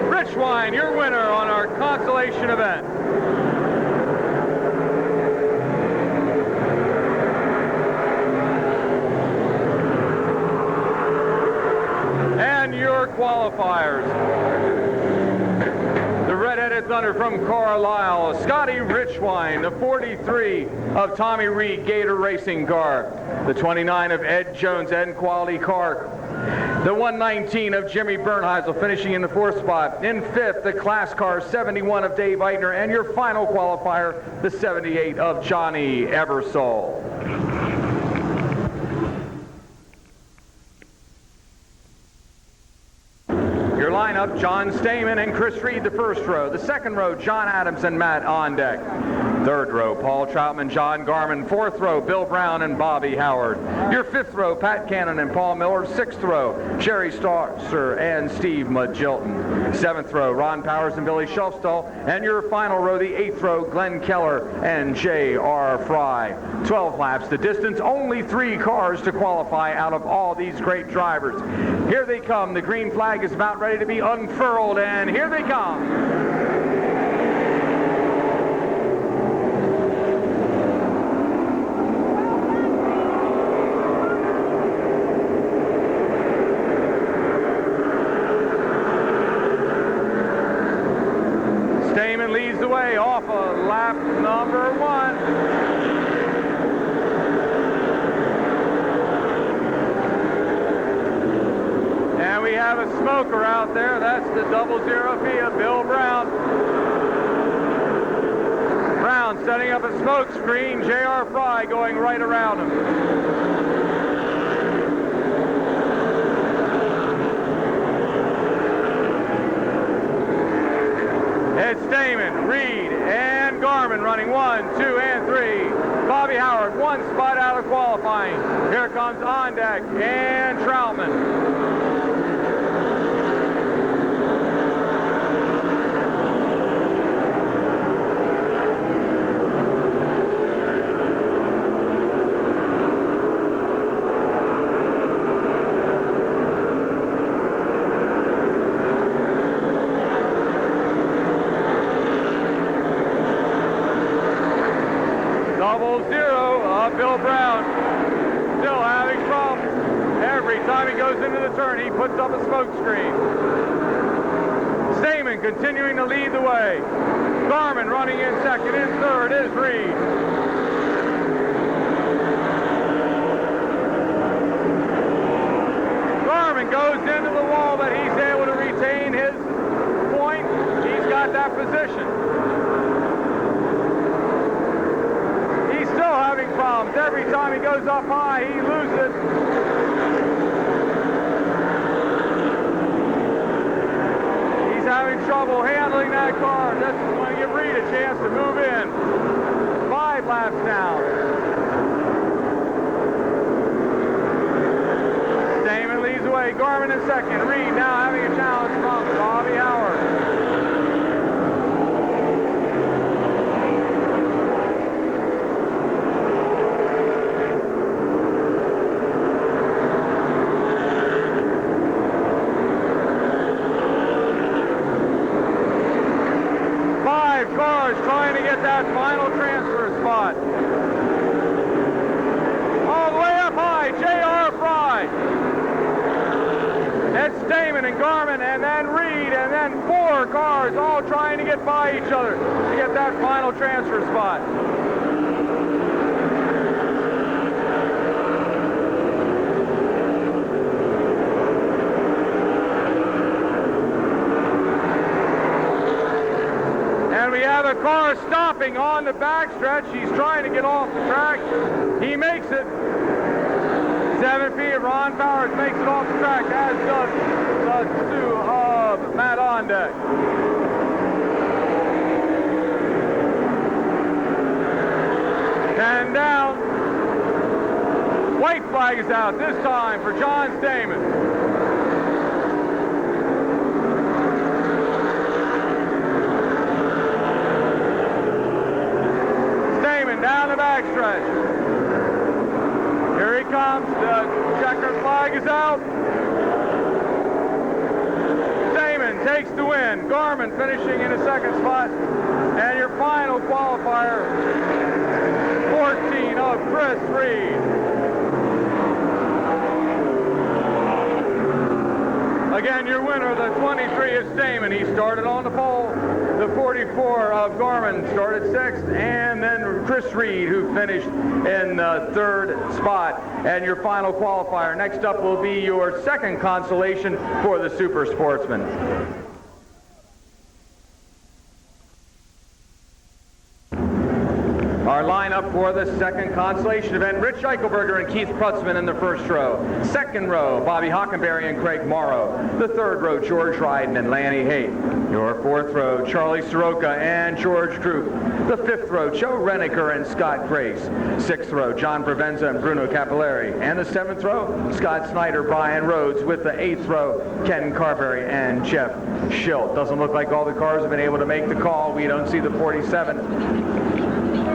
Richwine, your winner on our consolation event. And your qualifiers. The red-headed thunder from Carlisle, Scotty Richwine, the 43 of Tommy Reed Gator Racing car, the 29 of Ed Jones Ed Quality car, the 119 of Jimmy Bernheisel finishing in the 4th spot. In 5th, the class car 71 of Dave Eitner, and your final qualifier, the 78 of Johnny Eversole. Your lineup, John Stamen and Chris Reed, the 1st row. The 2nd row, John Adams and Matt Ondeck. Third row, Paul Troutman, John Garman. Fourth row, Bill Brown and Bobby Howard. Your fifth row, Pat Cannon and Paul Miller. Sixth row, Sherry Starcer and Steve Mudgilton. Seventh row, Ron Powers and Billy Shelfstall. And your final row, the eighth row, Glenn Keller and J.R. Fry. 12 laps the distance, only 3 cars to qualify out of all these great drivers. Here they come. The green flag is about ready to be unfurled, and here they come. Stamen leads the way off of lap number 1. And we have a smoker out there. That's the 00 Fiat, Bill Brown. Brown setting up a smoke screen. J.R. Fry going right around him. It's Stamen, Reed, and Garman running 1, 2, and 3. Bobby Howard, 1 spot out of qualifying. Here comes Ondeck and Troutman. Bill Brown still having problems. Every time he goes into the turn, he puts up a smoke screen. Stamen continuing to lead the way. Garman running in second. In third is Reed. Garman goes into the wall, but he's able to retain his point. He's got that position. Having problems. Every time he goes up high, he loses. He's having trouble handling that car. This is going to give Reed a chance to move in. 5 laps now. Stamen leads the way. Garman in second. Reed now having a challenge from Bobby Howard. Trying to get that final transfer spot. All the way up high, J.R. Fry. It's Stamen and Garman and then Reed and then 4 cars all trying to get by each other to get that final transfer spot. We have a car stopping on the backstretch. He's trying to get off the track. He makes it. 7 feet. Ron Powers makes it off the track, as does the 2 of Matt Ondeck. And down. White flag is out this time for John Stamen. Down the backstretch. Here he comes. The checkered flag is out. Stamen takes the win. Garman finishing in a second spot. And your final qualifier, 14 of Chris Reed. Again, your winner, the 23 is Stamen. He started on the pole. The 44 of Garman started 6th, and then Chris Reed, who finished in the 3rd spot. And your final qualifier next up will be your second consolation for the Super Sportsman. Our lineup up for the second consolation event, Rich Eichelberger and Keith Prutzman in the first row. Second row, Bobby Hockenberry and Craig Morrow. The third row, George Ryden and Lanny Haight. Your fourth row, Charlie Soroka and George Droop. The fifth row, Joe Reniker and Scott Grace. Sixth row, John Provenza and Bruno Capilleri. And the seventh row, Scott Snyder, Brian Rhodes. With the eighth row, Ken Carberry and Jeff Schilt. Doesn't look like all the cars have been able to make the call. We don't see the 47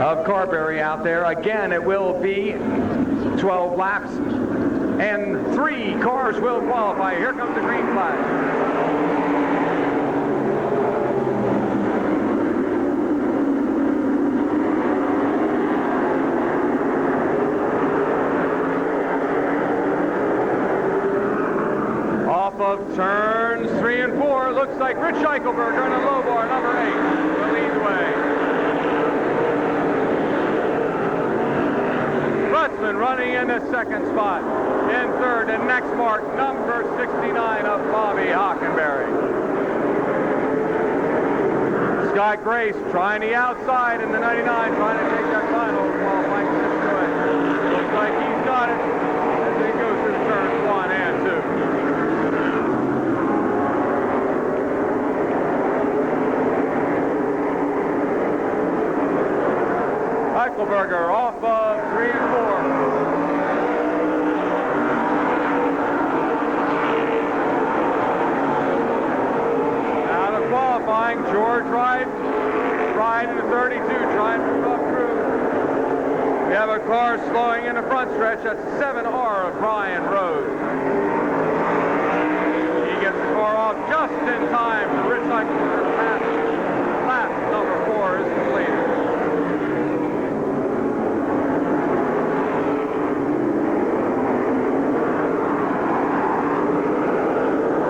of Carberry out there. Again, it will be 12 laps, and 3 cars will qualify. Here comes the green flag. Off of turns 3 and 4, looks like Rich Eichelberger in a low bar, number 8, will lead the way. Prutzman running in the second spot. In third, and next mark, number 69 of Bobby Hockenberry. Scott Grace trying the outside in the 99, trying to take that final qualifying position away. Looks like he's got it as they go through turns 1 and 2. Eichelberger off of 3 and 4. Out of qualifying, George Ryden in the 32, trying to move up through. We have a car slowing in the front stretch. That's 7R of Brian Rhodes. He gets the car off just in time for Rich Eichelberger to pass. Lap number 4 is completed.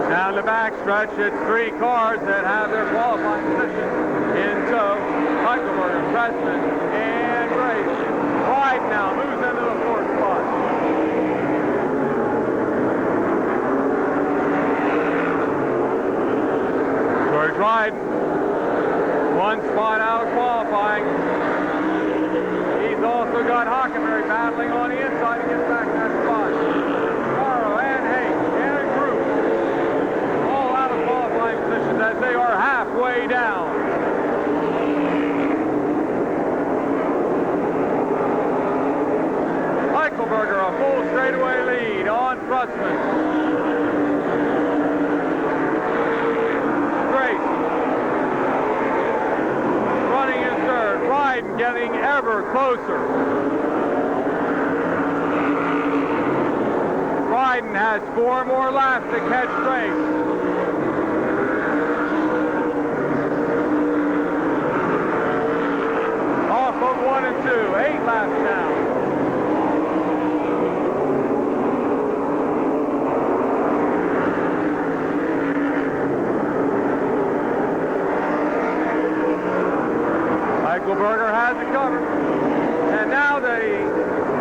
Down the backstretch, it's 3 cars that have their qualifying position in tow. Eichelberger, Prutzman, and Grace. Wide now, moves into the 4th spot. George Ryden, 1 spot out of qualifying. He's also got Hockenberry battling on the inside to get back that spot. Morrow and Haight and Group all out of qualifying positions as they are halfway down. Eichelberger, a full straightaway lead on Prutzman. Grace running in third. Ryden getting ever closer. Ryden has 4 more laps to catch Grace. Off of 1 and 2, 8 laps now. Eichelberger has it covered. And now the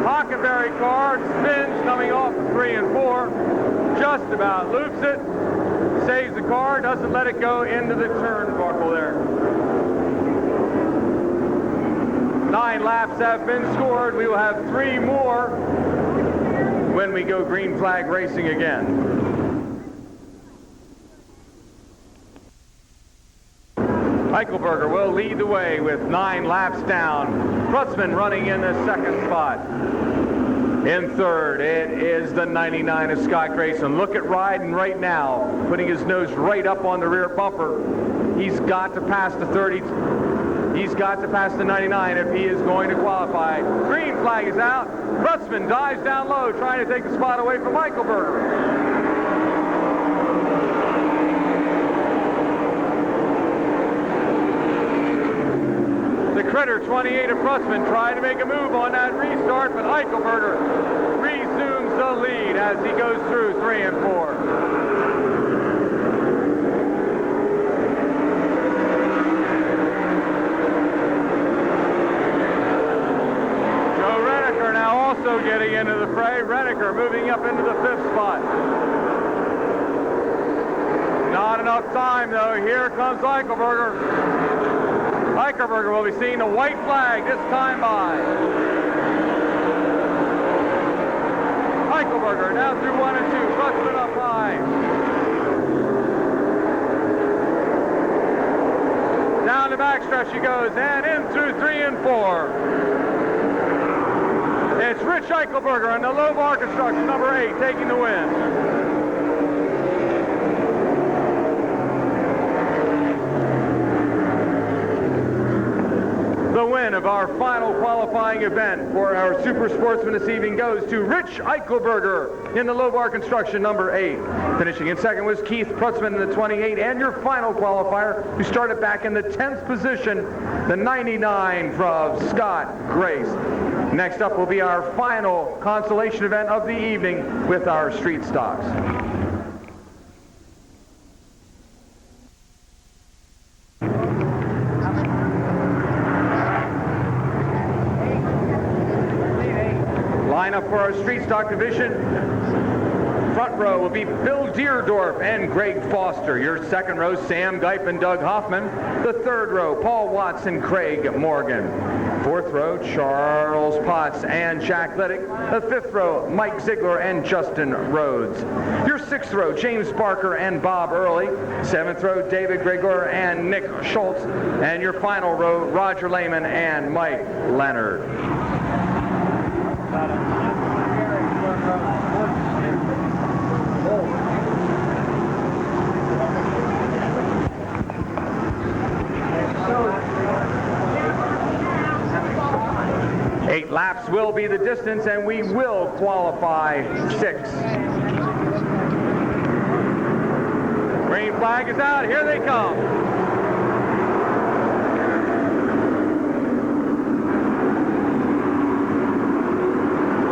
Hockenberry car spins coming off of 3 and 4. Just about loops it. Saves the car, doesn't let it go into the turnbuckle there. 9 laps have been scored. We will have 3 more when we go green flag racing again. Eichelberger will lead the way with 9 laps down. Prutzman running in the second spot. In third, it is the 99 of Scott Grayson. Look at Ryden right now, putting his nose right up on the rear bumper. He's got to pass the 30. He's got to pass the 99 if he is going to qualify. Green flag is out. Prutzman dives down low, trying to take the spot away from Eichelberger. The Critter 28 of Prutzman trying to make a move on that restart, but Eichelberger resumes the lead as he goes through 3 and 4. Joe Reniker now also getting into the fray. Reniker moving up into the 5th spot. Not enough time though. Here comes Eichelberger. Eichelberger will be seeing the white flag this time by. Eichelberger now through 1 and 2, Sportsman up high. Down the backstretch he goes, and in through 3 and 4. It's Rich Eichelberger in the low bar construction, number 8, taking the win. The win of our final qualifying event for our Super Sportsman this evening goes to Rich Eichelberger in the low bar construction, number 8. Finishing in second was Keith Prutzman in the 28, and your final qualifier, who started back in the 10th position, the 99 from Scott Grace. Next up will be our final consolation event of the evening with our street stocks. Lineup for our street stock division. Front row will be Bill Deerdorf and Greg Foster. Your second row, Sam Geip and Doug Hoffman. The third row, Paul Watts and Craig Morgan. Fourth row, Charles Potts and Jack Liddick. The fifth row, Mike Ziegler and Justin Rhodes. Your sixth row, James Barker and Bob Early. Seventh row, David Gregor and Nick Schultz. And your final row, Roger Lehman and Mike Leonard. Eight laps will be the distance, and we will qualify 6. Green flag is out. Here they come.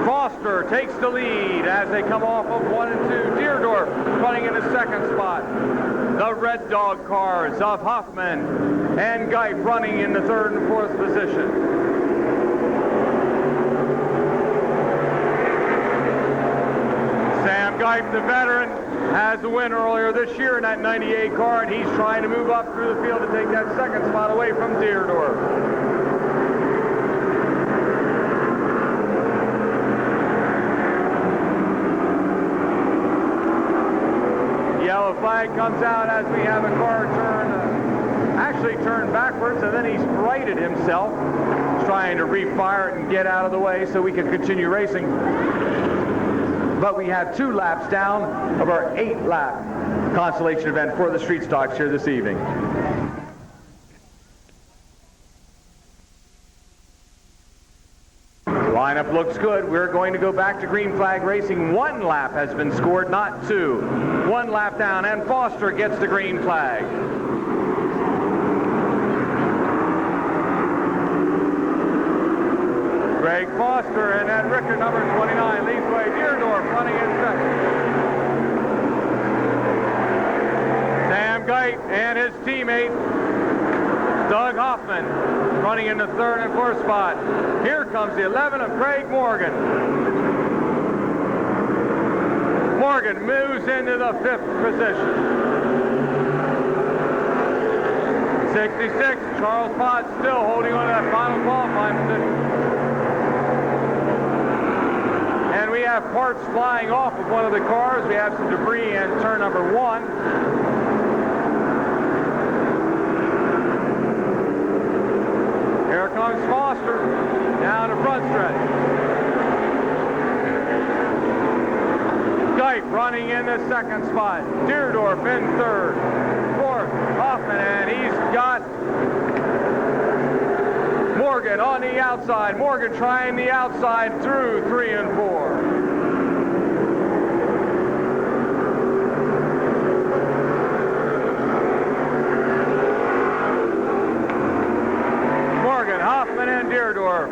Foster takes the lead as they come off of 1 and 2. Deerdorf running in the second spot. The Red Dog cars of Hoffman and Geip running in the third and fourth position. Sam Geip, the veteran, has the win earlier this year in that 98 car, and he's trying to move up through the field to take that second spot away from Deerdorf. Yellow flag comes out as we have a car turn backwards, and then he's righted himself, trying to refire it and get out of the way so we can continue racing. But we have 2 laps down of our 8-lap consolation event for the street stocks here this evening. Lineup looks good. We're going to go back to green flag racing. 1 lap has been scored, not 2. 1 lap down, and Foster gets the green flag. Greg Foster and Ed Ricker, number 29, leads the way. Deerdorf running in second. Sam Geip and his teammate, Doug Hoffman, running in the third and fourth spot. Here comes the 11 of Craig Morgan. Morgan moves into the 5th position. 66, Charles Potts still holding on to that final qualifying position. And we have parts flying off of one of the cars. We have some debris in turn number 1. Here comes Foster down the front stretch. Geip running in the second spot. Deerdorf in third. Fourth, Hoffman, and he's got Morgan on the outside. Morgan trying the outside through 3 and 4. Morgan, Hoffman, and Deerdorf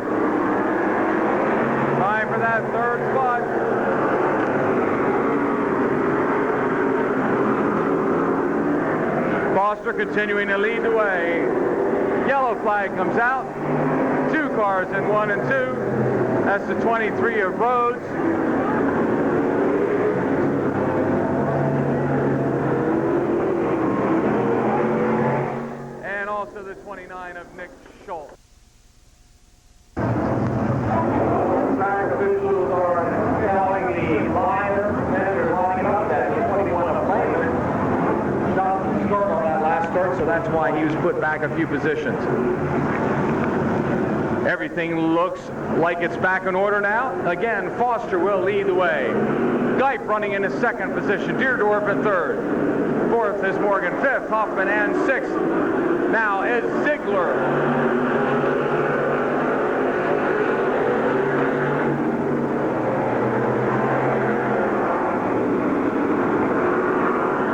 trying for that third spot. Foster continuing to lead the way. Yellow flag comes out. 2 cars in 1 and 2. That's the 23 of Rhodes. And also the 29 of Nick that's why he was put back a few positions. Everything looks like it's back in order now. Again, Foster will lead the way. Geip running in his second position. Deerdorf in third. Fourth is Morgan. Fifth, Hoffman, and sixth now is Ziegler.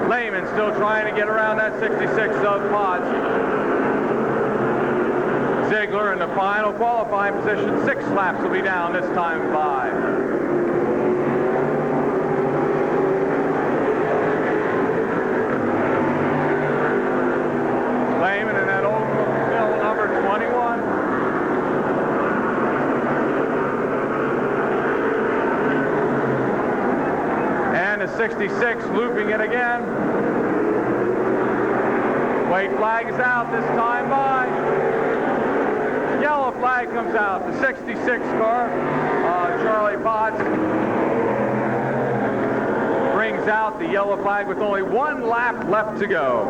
Lehman still trying to get around that 66 of Potts. Ziegler in the final qualifying position. 6 laps will be down this time by. Lehman in that old Bill number 21. And the 66 looping it again. White flag is out this time by. Yellow flag comes out. The 66 car, Charlie Potts, brings out the yellow flag with only 1 lap left to go.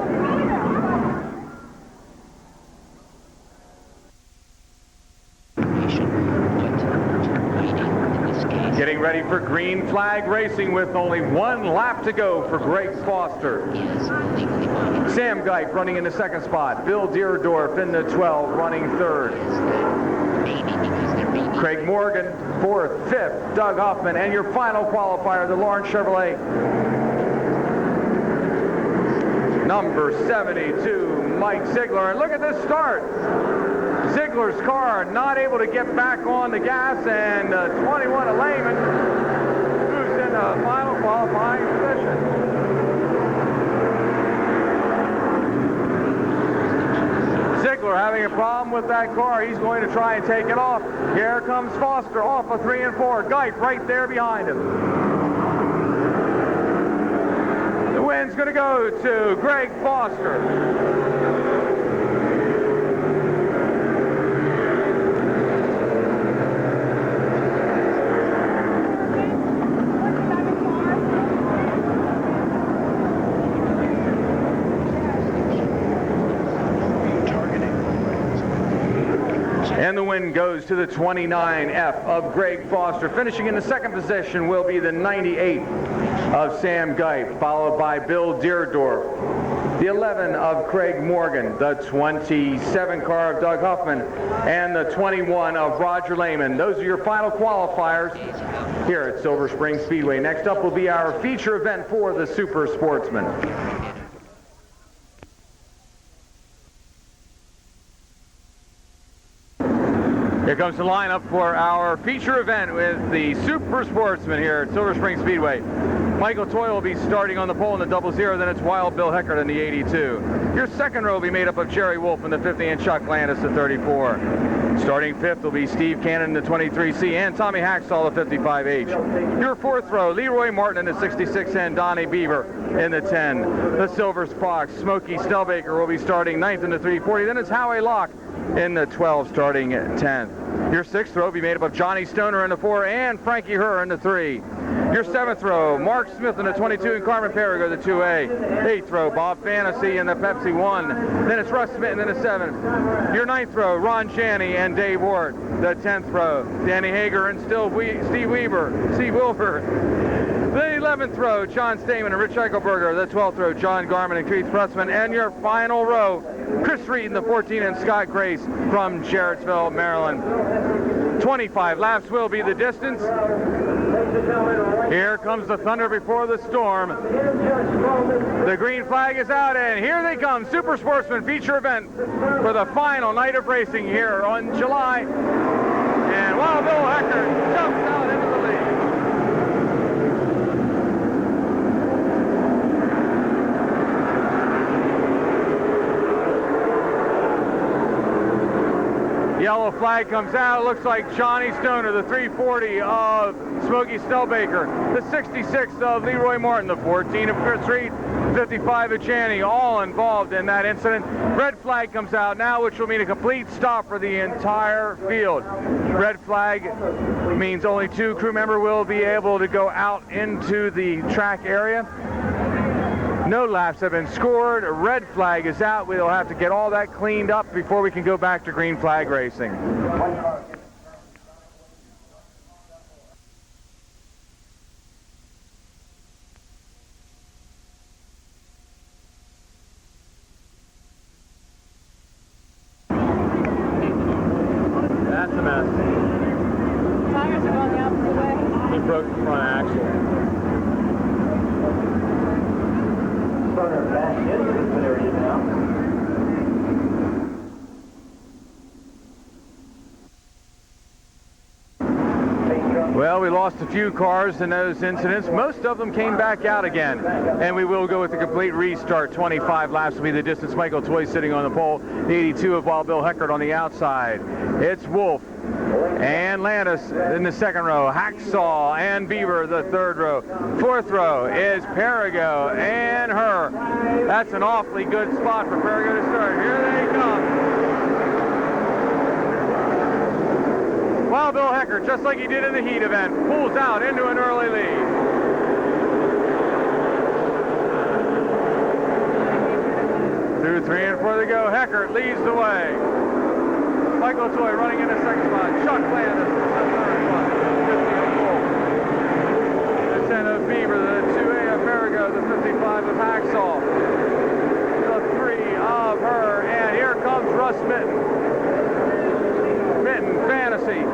Getting ready for green flag racing with only 1 lap to go for Greg Foster. Sam Geip running in the second spot. Bill Deerdorf in the 12, running third. Craig Morgan, fourth. Fifth, Doug Hoffman. And your final qualifier, the Lawrence Chevrolet, number 72, Mike Ziegler. And look at this start. Ziegler's car not able to get back on the gas, and 21 of Lehman, who's in the final qualifying position. Ziegler having a problem with that car. He's going to try and take it off. Here comes Foster off of 3 and 4. Geip right there behind him. The win's going to go to Greg Foster. And the win goes to the 29F of Greg Foster. Finishing in the second position will be the 98 of Sam Geip, followed by Bill Deerdorf. The 11 of Craig Morgan, the 27 car of Doug Hoffman, and the 21 of Roger Lehman. Those are your final qualifiers here at Silver Spring Speedway. Next up will be our feature event for the Super Sportsman. Here comes the lineup for our feature event with the Super Sportsman here at Silver Spring Speedway. Michael Toy will be starting on the pole in the 00, then it's Wild Bill Heckert in the 82. Your second row will be made up of Jerry Wolf in the 50 and Chuck Landis the 34. Starting fifth will be Steve Cannon in the 23C and Tommy Hacksaw the 55H. Your fourth row, Leroy Martin in the 66 and Donnie Beaver in the 10. The Silver Fox, Smokey Stelbaker will be starting ninth in the 340, then it's Howie Locke in the 12 starting at 10th. Your sixth row will be made up of Johnny Stoner in the 4 and Frankie Herr in the 3. Your seventh row, Mark Smith in the 22 and Carmen Perrigo the 2A. Eighth row, Bob Fantasy in the Pepsi 1. Then it's Russ Smith in the 7. Your ninth row, Ron Janney and Dave Ward. The 10th row, Danny Hager and Steve Wilbur. The 11th row, John Stamen and Rich Eichelberger. The 12th row, John Garman and Keith Pressman. And your final row, Chris Reed in the 14 and Scott Grace from Jarrettsville, Maryland. 25 laps will be the distance. Here comes the thunder before the storm. The green flag is out, and here they come. Super Sportsman feature event for the final night of racing here on July. And Wild Bill Heckert jumps out into the lead. Yellow flag comes out. It looks like Johnny Stoner, the 340 of Smokey Stelbaker, the 66 of Leroy Martin, the 14 of Chris Reed, 55 of Janney, all involved in that incident. Red flag comes out now, which will mean a complete stop for the entire field. Red flag means only 2 crew members will be able to go out into the track area. No laps have been scored. A red flag is out. We'll have to get all that cleaned up before we can go back to green flag racing. That's a mess. Tires are going the opposite way. He broke the front axle. Starting back into the pit area now. Well, we lost a few cars in those incidents. Most of them came back out again. And we will go with the complete restart. 25 laps will be the distance. Michael Toy sitting on the pole. The 82 of Wild Bill Heckert on the outside. It's Wolf and Landis in the second row. Hacksaw and Beaver the third row. Fourth row is Perigo and her. That's an awfully good spot for Perigo to start. Here they come. Wild Bill Heckert, just like he did in the heat event, pulls out into an early lead. Two, three, and four to go. Heckert leads the way. Michael Toy running in the second spot. Chuck Landis in the third spot. 50 of Wolf. The 10 of Beaver, the 2A of Perigo, the 55 of Hacksaw. The 3 of her, and here comes Russ Mitten. Mitten, Fantasy.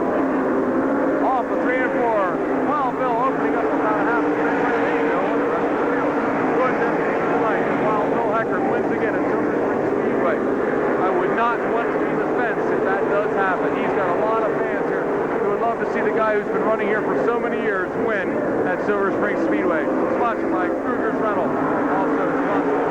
Off of 3 and 4. Wild Bill opening up about a half a minute. Good distance tonight. Wild Bill Heckert wins again at Silver Spring Speedway. I would not want to be the fence if that does happen. He's got a lot of fans here who would love to see the guy who's been running here for so many years win at Silver Spring Speedway. Sponsored by Kruger's Rental. Also sponsored.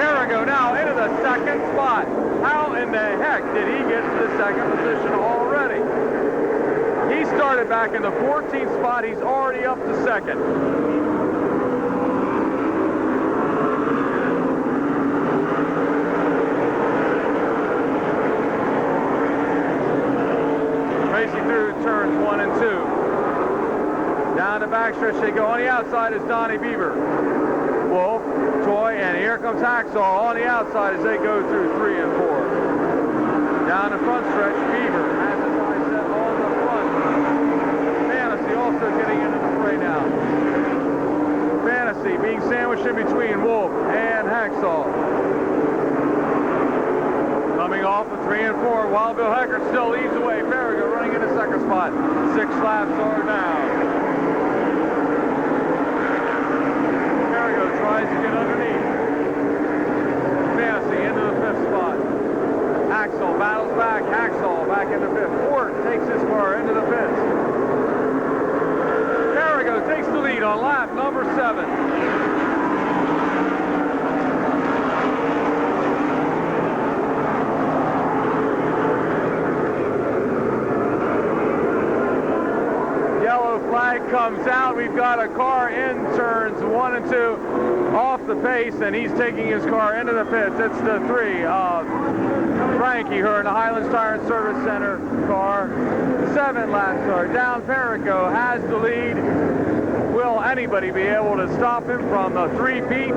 Perigo now into the second spot. How in the heck did he get to the second position already? He started back in the 14th spot. He's already up to second. Racing through turns 1 and 2. Down the backstretch they go. On the outside is Donnie Beaver. Wolf, Toy, and here comes Hacksaw on the outside as they go through 3 and 4. Down the front stretch, Beaver has his eyes set on the front. Fantasy also getting into the fray now. Fantasy being sandwiched in between Wolf and Hacksaw. Coming off of 3 and 4, Wild Bill Heckert still leads the way. Perigo running in the second spot. 6 laps are down. Tries to get underneath. Fantasy into the 5th spot. Hacksaw battles back. Hacksaw back into 5th. Ford takes his car into the 5th. Perigo takes the lead on lap number 7. Flag comes out. We've got a car in turns 1 and 2 off the pace, and he's taking his car into the pits. It's the 3 of Frankie, who are in the Highlands Tire and Service Center car. 7 laps are down. Perigo has the lead. Will anybody be able to stop him from the 3-peat?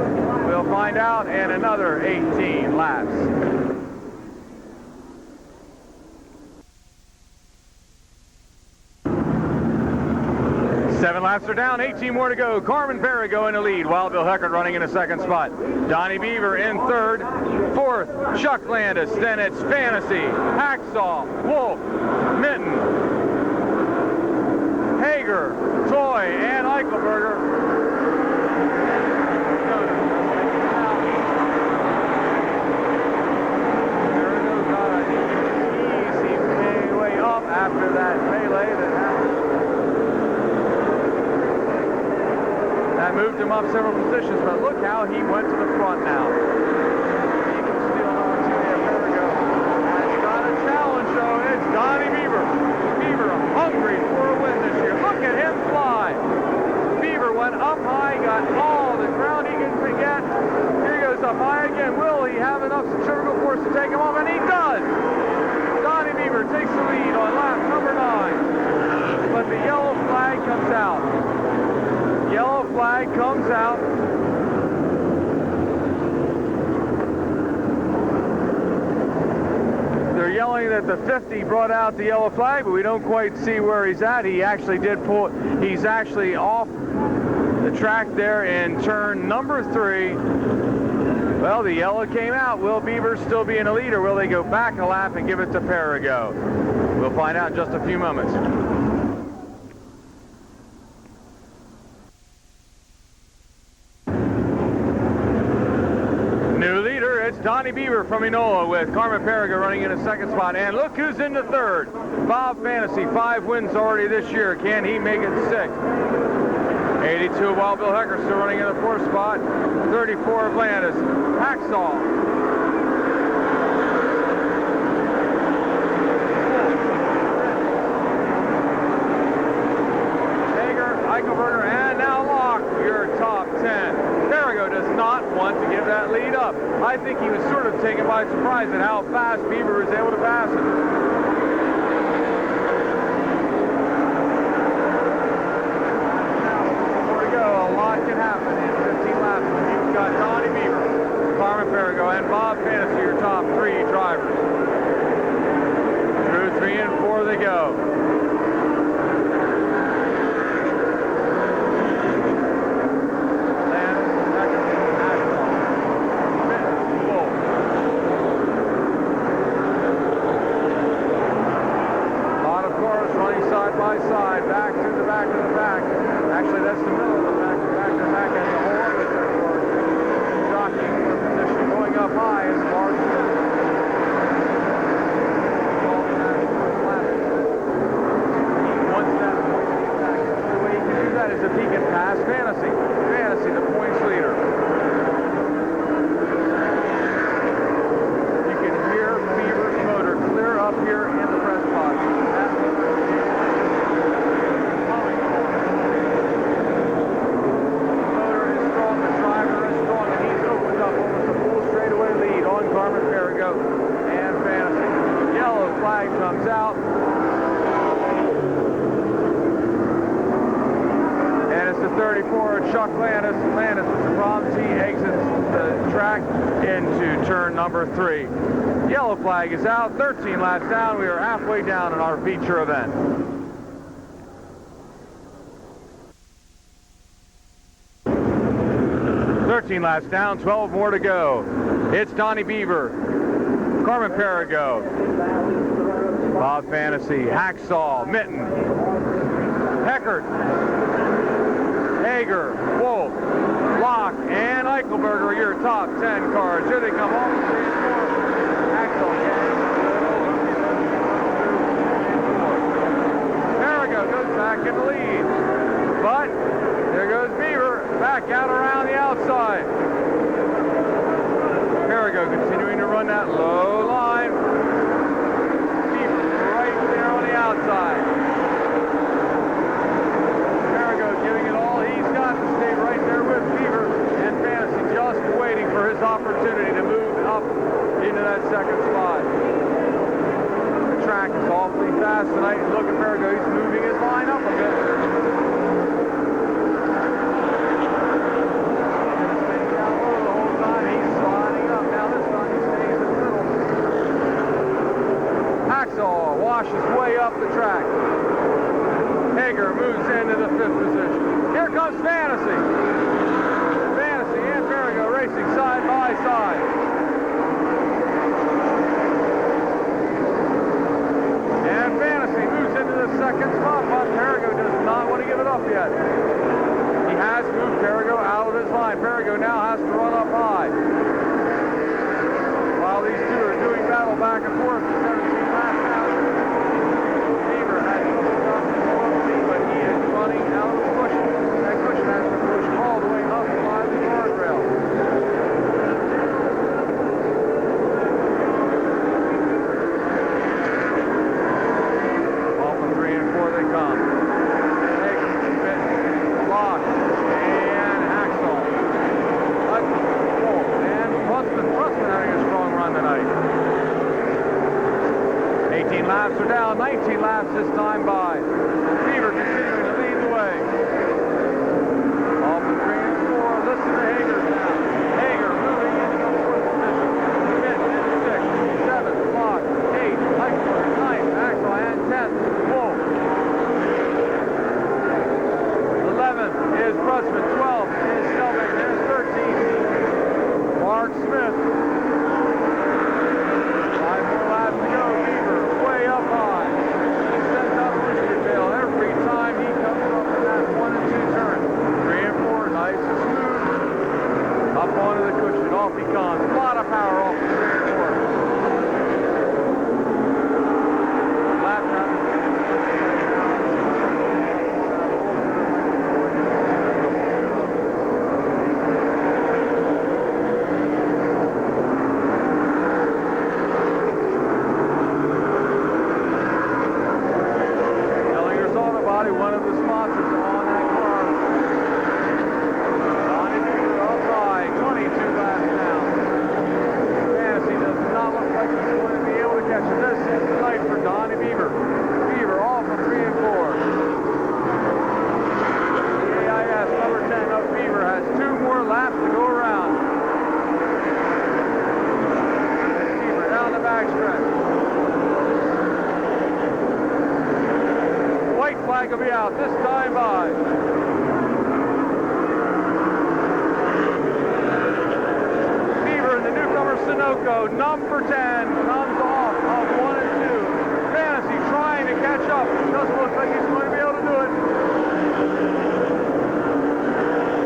We'll find out in another 18 laps. 7 laps are down, 18 more to go. Carmen Perigo in the lead. Wild Bill Heckert running in the second spot. Donnie Beaver in third. Fourth, Chuck Landis. Then it's Fantasy, Hacksaw, Wolf, Mitten, Hager, Toy, and Eichelberger. After that melee that happened. That moved him up several positions, but look how he went to the front now. He can steal number 2 there. Perigo has got a challenge, though. It's Donnie Beaver. Beaver hungry for a win this year. Look at him fly. Beaver went up high, got all the ground he can get. Here he goes up high again. Will he have enough centrifugal force to take him off? And he does. Donnie Beaver takes the lead on lap number 9. But the yellow flag comes out. Yellow comes out. They're yelling that the 50 brought out the yellow flag, but we don't quite see where he's at. He actually did pull. He's actually off the track there in turn number 3. Well, the yellow came out. Will Beaver still be in the lead, or will they go back a lap and give it to Perigo? We'll find out in just a few moments. New leader, it's Donnie Beaver from Enola with Carmen Perigo running in a second spot. And look who's in the third. Bob Fantasy, 5 wins already this year. Can he make it 6? 82 Wild Bill Hecker still running in the 4th spot. 34 of Landis. Hacksaw. Hager, Eichelberger, and now Locke, your top 10. Perigo does not want to give that lead up. I think he was sort of taken by surprise at how fast Beaver was able to pass him. Can happen in 15 laps when you've got Donnie Beaver, Carmen Perigo, and Bob Fantasy, your top 3 drivers. Through 3 and 4 they go. Landis, Becker, Ashton, Smith, Wolf. A lot of cars running side by side, back to the back of the back. Actually, that's the middle of the back. Back and a whole other set of cars. Jockeying for position, going up high as far as the The way he can do that is if he can pass Fantasy. Fantasy, the points leader. You can hear Beaver's motor clear up here in the press box. Carmen Perigo and Fantasy. Yellow flag comes out. And it's the 34, Chuck Landis. Landis with the problems. He exits the track into turn number 3. Yellow flag is out. 13 laps down. We are halfway down in our feature event. Laps down, 12 more to go. It's Donnie Beaver, Carmen Perigo, Bob Fantasy, Hacksaw, Mitten, Heckert, Hager, Wolf, Locke, and Eichelberger, your top 10 cars. Here they come off the 3 and 4. Hacksaw, Perigo goes back in the lead, but there goes Beaver, back out around the outside. Perigo continuing to run that low line. Beaver right there on the outside. Perigo giving it all he's got to stay right there with Beaver, and Fantasy just waiting for his opportunity to move up into that second spot. The track is awfully fast tonight. Look at Perigo, he's moving his line up a bit. Washes way up the track. Hager moves into the 5th position. Here comes Fantasy. Fantasy and Perigo racing side by side. And Fantasy moves into the 2nd spot, but Perigo does not want to give it up yet. He has moved Perigo out of his line. Perigo now has to run up high. While these two are doing battle back and forth for 17 laps now. But he is running out of the cushion. That cushion has been pushed all the way up by the guardrail. Off from 3 and 4 they come. Hager, Locke, and Hacksaw. And Sportsman having a strong run tonight. Sportsman. 12 is Selvig. There's 13. Mark Smith. 5 more laps to go. Beaver way up high. He sends out a rooster tail every time he comes up in that 1 and 2 turn. 3 and 4, nice and smooth. Up onto the cushion. Off he comes. A lot of power off the 3 and 4. Lap time. One of the sponsors on that car. Donnie Beaver up high, 22 laps down. Fantasy does not look like he's going to be able to catch him. This is the night for Donnie Beaver. Beaver off for 3 and 4. The AIS number 10 of Beaver has 2 more laps to go around. Beaver down the backstretch. White flag will be out this time by. Beaver and the newcomer Sunoco, number 10, comes off of 1 and 2. Fantasy trying to catch up. Doesn't look like he's going to be able to do it.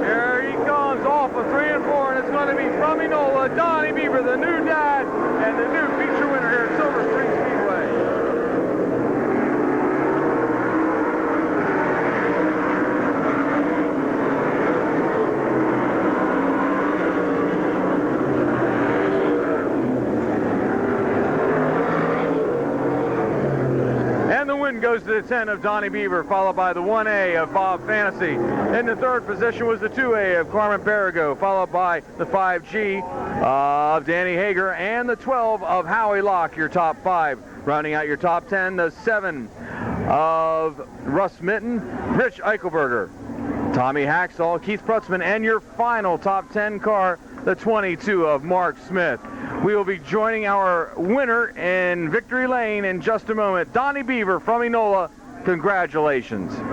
Here he comes off of 3 and 4, and it's going to be from Enola, Donnie Beaver, the new dad, and the new feature winner here at Silver Spring Speedway. Goes to the 10 of Donnie Beaver, followed by the 1A of Bob Fantasy. In the third position was the 2A of Carmen Perigo, followed by the 5G of Danny Hager, and the 12 of Howie Locke, your top 5. Rounding out your top 10, the 7 of Russ Mitten, Rich Eichelberger, Tommy Haxall, Keith Prutzman, and your final top 10 car, the 22 of Mark Smith. We will be joining our winner in Victory Lane in just a moment. Donnie Beaver from Enola, congratulations. Ladies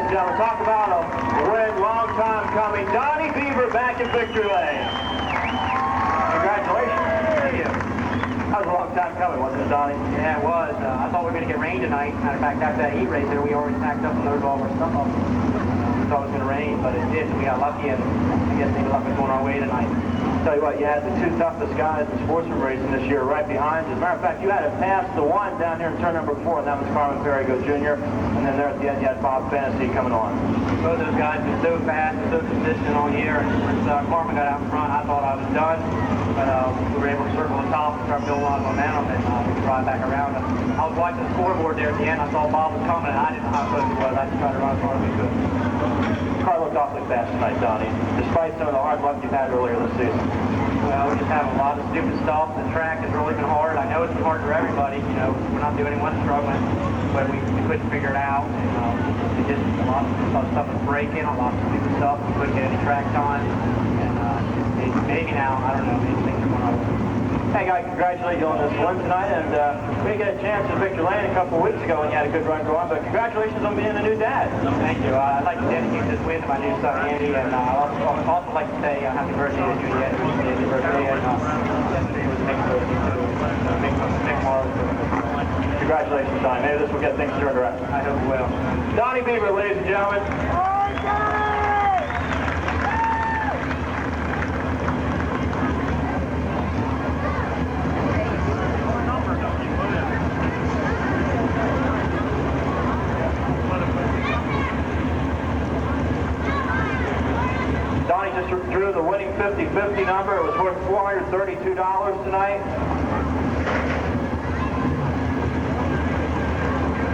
and gentlemen, talk about a win, long time coming. Donnie Beaver back in Victory Lane. Congratulations. Thank you. That was a long time coming, wasn't it, Donnie? Yeah, it was. I thought we were going to get rain tonight. Matter of fact, after that heat race there, we already packed up and loaded all of our stuff up. We thought it was going to rain, but it didn't. We got lucky, and I guess maybe luck was going our way tonight. Tell you what, you had the 2 toughest guys in Sportsman racing this year right behind you. As a matter of fact, you had to pass the 1 down here in turn number 4, and that was Carmen Perigo Jr. And then there at the end, you had Bob Fantasy coming on. Both those guys were so fast and so consistent all year. And once Carmen got out in front, I thought I was done. But we were able to circle the top and start building a lot of momentum, and we could drive back around. I was watching the scoreboard there at the end. I saw Bob was coming, and I didn't know how close he was. I just tried to run as hard as we could. The car looked awfully fast tonight, Donnie, despite some of the hard luck you've had earlier this season. Well, we just have a lot of stupid stuff. The track has really been hard. I know it's been hard for everybody. You know, we're not the only ones struggling, but we couldn't figure it out. And just a lot of stuff was breaking, a lot of stupid stuff. We couldn't get any track time. And maybe now, I don't know, maybe things are going on. Hey, guy, congratulate you on this win tonight. And we didn't get a chance at Victory Lane a couple of weeks ago when you had a good run going, but congratulations on being a new dad. Thank you. I'd like to dedicate this win to my new son, Andy, and I'd also like to say happy birthday to Juliet. Happy birthday, and it was Mick Morrow. Congratulations, Donnie. Maybe this will get things turned around. I hope it will. Donnie Beaver, ladies and gentlemen. Donnie just drew the winning 50-50 number. It was worth $432 tonight.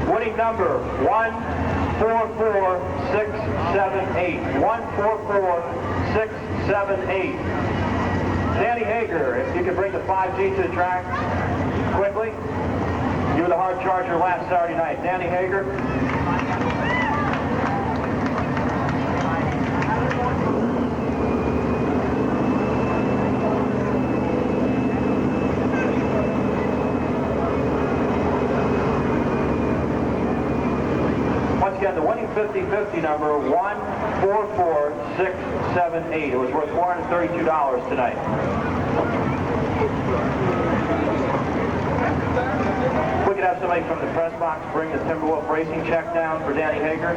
Winning number 144678. 144678. Danny Hager, if you could bring the 5G to the track quickly. You were the hard charger last Saturday night. Danny Hager. 50-50 number 144678. It was worth $432 tonight. We could have somebody from the press box bring the Timberwolf Racing check down for Danny Hager.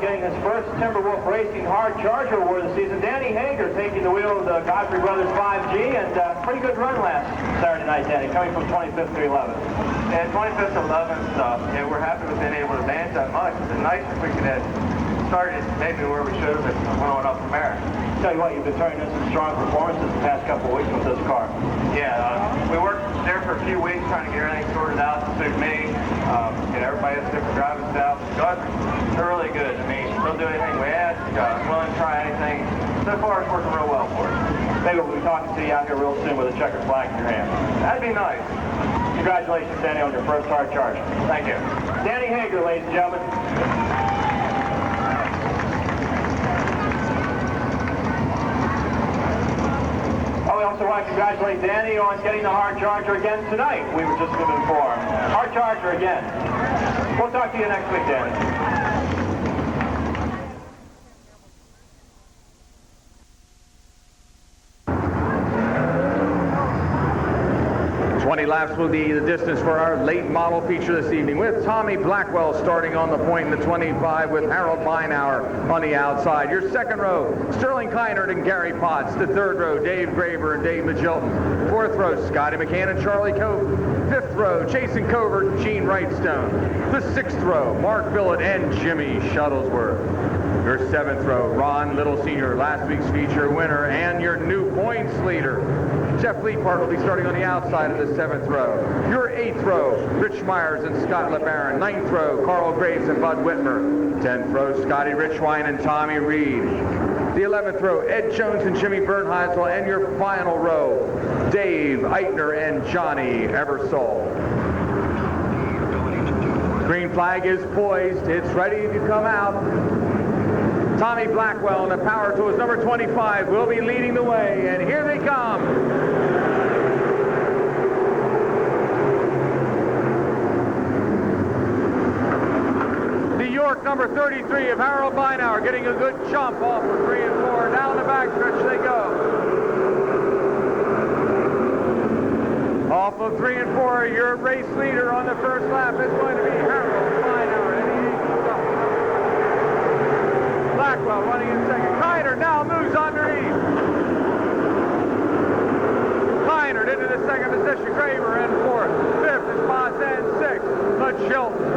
Getting his first Timberwolf Racing Hard Charger Award of the season. Danny Hager taking the wheel of the Godfrey Brothers 5G, and pretty good run last Saturday night, Danny, coming from 25th to 11th. Yeah, 25th to 11th, yeah, we're happy with being able to advance that much. It's been nice if we could have started maybe where we should have and went on up from there. Tell you what, you've been turning in some strong performances the past couple of weeks with this car. Yeah, we worked there for a few weeks trying to get everything sorted out to suit me. Everybody has different driving styles. They're really good. I mean, they'll do anything we ask, willing to try anything. So far, it's working real well for us. Maybe we'll be talking to you out here real soon with a checkered flag in your hand. That'd be nice. Congratulations, Danny, on your first hard charge. Thank you. Danny Hager, ladies and gentlemen. We also want to congratulate Danny on getting the hard charger again tonight. We were just given informed. Hard charger again. We'll talk to you next week, Danny. 20 laps will be the distance for our late model feature this evening, with Tommy Blackwell starting on the point in the 25 with Harold Beinauer on the outside. Your second row, Sterling Keinert and Gary Potts. The third row, Dave Graver and Dave Magilton. Fourth row, Scotty McCann and Charlie Cope. Fifth row, Jason Covert and Gene Wrightstone. The sixth row, Mark Billett and Jimmy Shuttlesworth. Your seventh row, Ron Little Sr., last week's feature winner, and your new points leader, Jeff Leapart, will be starting on the outside of the seventh row. Your eighth row, Rich Myers and Scott LeBaron. Ninth row, Carl Graves and Bud Whitmer. 10th row, Scotty Richwine and Tommy Reed. The 11th row, Ed Jones and Jimmy Bernheisel. And your final row, Dave Eitner and Johnny Eversole. Green flag is poised. It's ready to come out. Tommy Blackwell in the power tools, number 25, will be leading the way, and here they come. The York number 33 of Harold Beinauer getting a good jump off of 3 and 4. Down the backstretch they go. Off of 3 and 4, your race leader on the first lap is going to be Harold Beinauer. Blackwell running in second. Keinert now moves underneath. Keinert into the second position. Graver in fourth. Fifth, is spots and 6. The Chilton.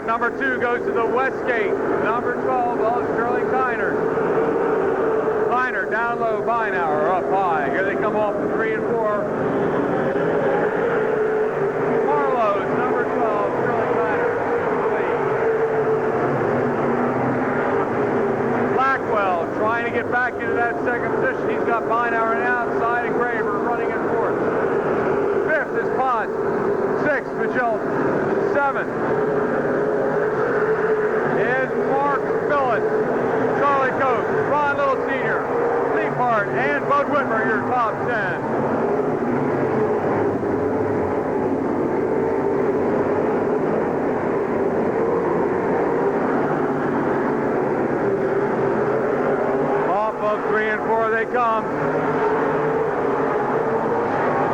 Number 2 goes to the Westgate. Number 12, Sterling Kiner. Kiner down low, Beinauer up high. Here they come off the 3 and 4. Marlowe's number 12, Sterling Kiner. Blackwell trying to get back into that second position. He's got Beinauer on the outside and Graver running in fourth. 5th is Potts. 6th, Mitchell. 7th. Is Mark Phillips, Charlie Coates, Ron Little Sr., Leapart, and Bud Whitmer, your top 10. Off of 3 and 4 they come.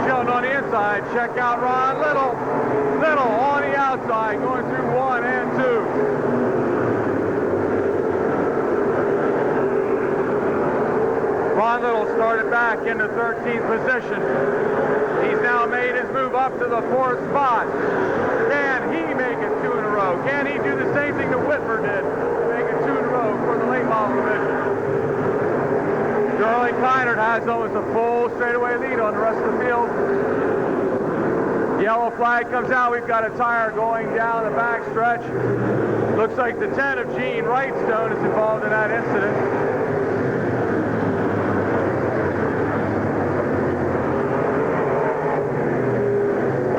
Sheldon on the inside, check out Ron Little. Little on the outside, going through 1 and 2. Ron Little started back into 13th position. He's now made his move up to the 4th spot. Can he make it 2 in a row? Can he do the same thing that Whitmer did to make it 2 in a row for the late model division? Sterling Kiner has almost a full straightaway lead on the rest of the field. Yellow flag comes out. We've got a tire going down the back stretch. Looks like the 10 of Gene Wrightstone is involved in that incident.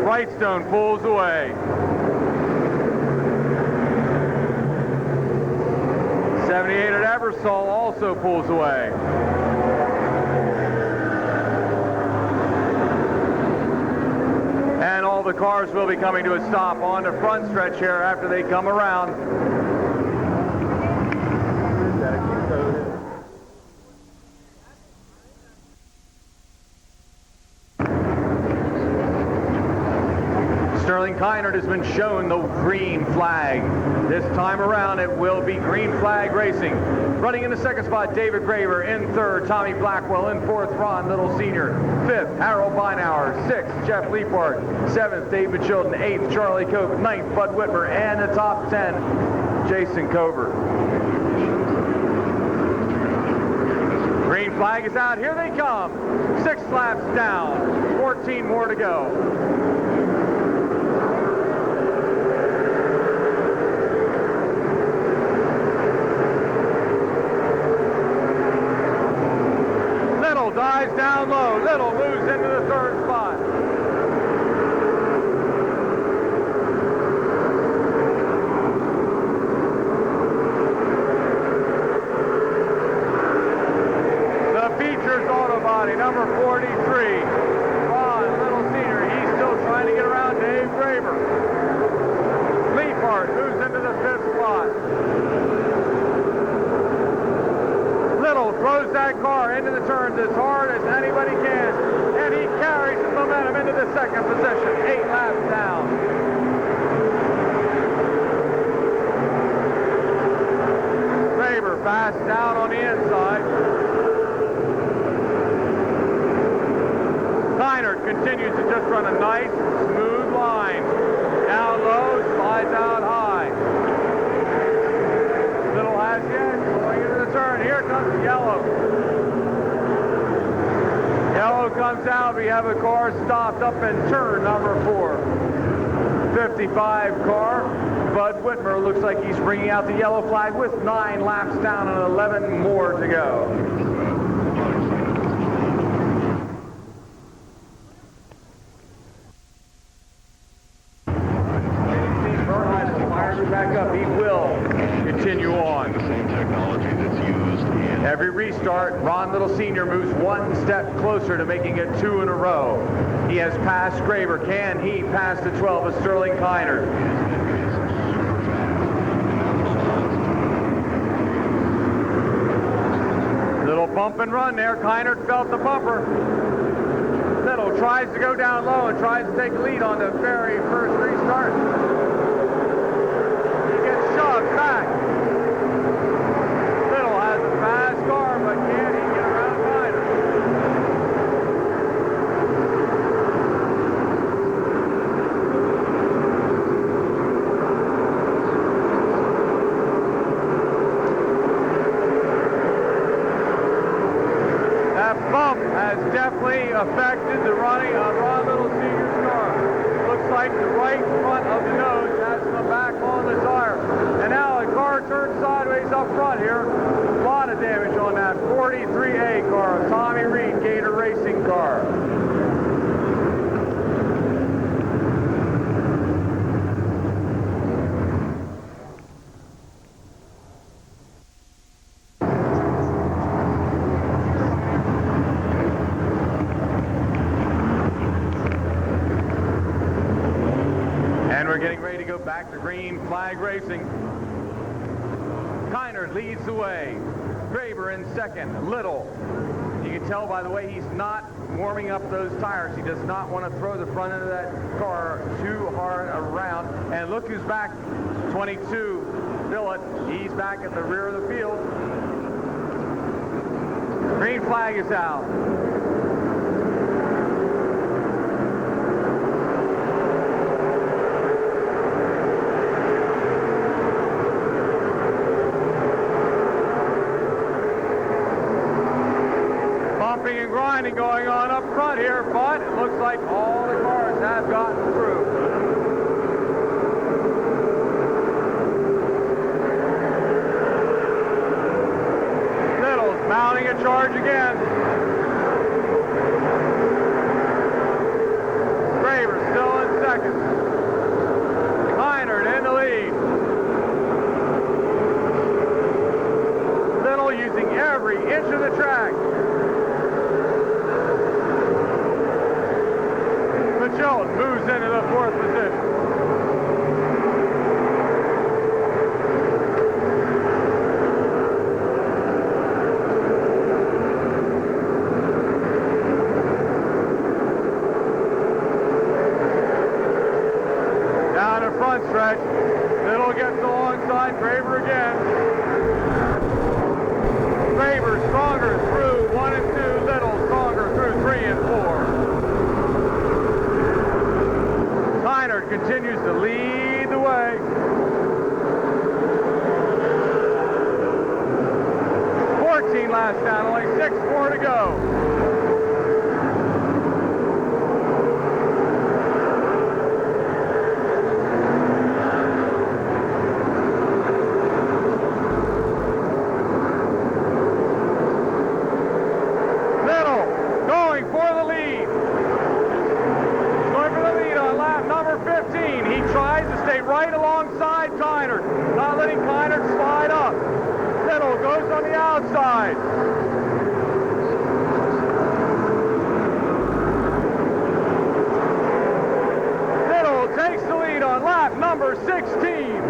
Wrightstone pulls away. 78 at Ebersol also pulls away. And all the cars will be coming to a stop on the front stretch here after they come around. Sterling Kiner has been shown the green flag. This time around, it will be green flag racing. Running in the second spot, David Graver. In third, Tommy Blackwell. In fourth, Ron Little Sr. Fifth, Harold Beinauer. Sixth, Jeff Leapart. Seventh, David Chilton. Eighth, Charlie Cope. Ninth, Bud Whitmer. And the top 10, Jason Covert. Green flag is out. Here they come. 6 laps down. 14 more to go. Dives down low. Little moves into the 3rd spot. The Features Auto Body, number 43. Ron Little Sr. He's still trying to get around Dave Graver. Leapart moves into the 5th spot. Little throws that car into the turns as hard as anybody can, and he carries his momentum into the 2nd position, 8 laps down. Graver fast down on the inside. Kiner continues to just run a nice, smooth line. Down low, slides out high. Little has the edge going into the turn. Here comes Yellow. Yellow comes out. We have a car stopped up in turn number 4. 55 car. Bud Whitmer looks like he's bringing out the yellow flag with 9 laps down and 11 more to go. Back up, he will continue on. The same technology that's used in every restart. Ron Little Sr. moves 1 step closer to making it 2 in a row. He has passed Graver. Can he pass the 12 of Sterling Kiner? Little bump and run there. Kiner felt the bumper. Little tries to go down low and tries to take the lead on the very first restart. back. Little has a fast car, but can he get around Kiner? That bump has definitely affected the running of Ron Little Sr.'s car. Looks like the right front of the nose has come back on the tire. And now the car turns sideways up front here. A lot of damage on that 43A car, Tommy Reed Gator Racing car. And we're getting ready to go back to green flag racing. Kiner leads the way. Graber in second. Little. You can tell by the way he's not warming up those tires. He does not want to throw the front end of that car too hard around. And look who's back. 22, Billet. He's back at the rear of the field. Green flag is out. Bumping and grinding going on up front here, but it looks like all the cars have gotten through. Little's mounting a charge again. Graber still in second. Kiner in the lead. Little using every inch of the track. Jones moves into the fourth position. Down the front stretch. Little gets alongside Graber again. Graber stronger through 1 and 2. Little stronger through 3 and 4. Kiner continues to lead the way. 14 laps down, only 6 more to go. Little going for the lead. 15. He tries to stay right alongside Kiner, not letting Kiner slide up. Little goes on the outside. Little takes the lead on lap number 16.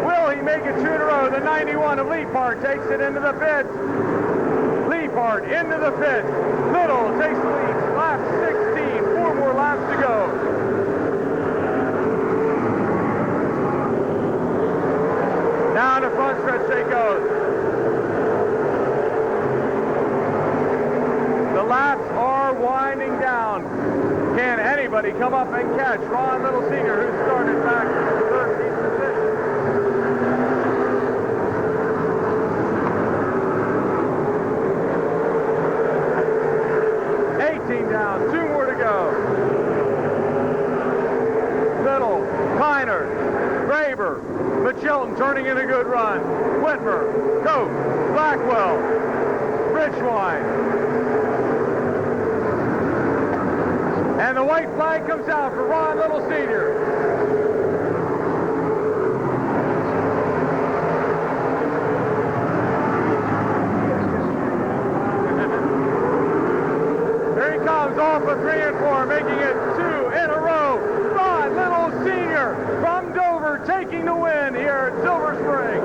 Will he make it 2 in a row? The 91 of Leapart takes it into the pits. Leapart into the pits. Little takes the lead. Lap 16. 4 more laps to go. Down the front stretch they go. The laps are winding down. Can anybody come up and catch Ron Little Sr., who started back in the 13th position? Down, 2 more to go. Little, Kiner, Graber, Mechilton turning in a good run. Whitmer, Cope, Blackwell, Richwine. And the white flag comes out for Ron Little Sr. Off of 3 and 4, making it 2 in a row. Ron Little Sr. from Dover taking the win here at Silver Spring.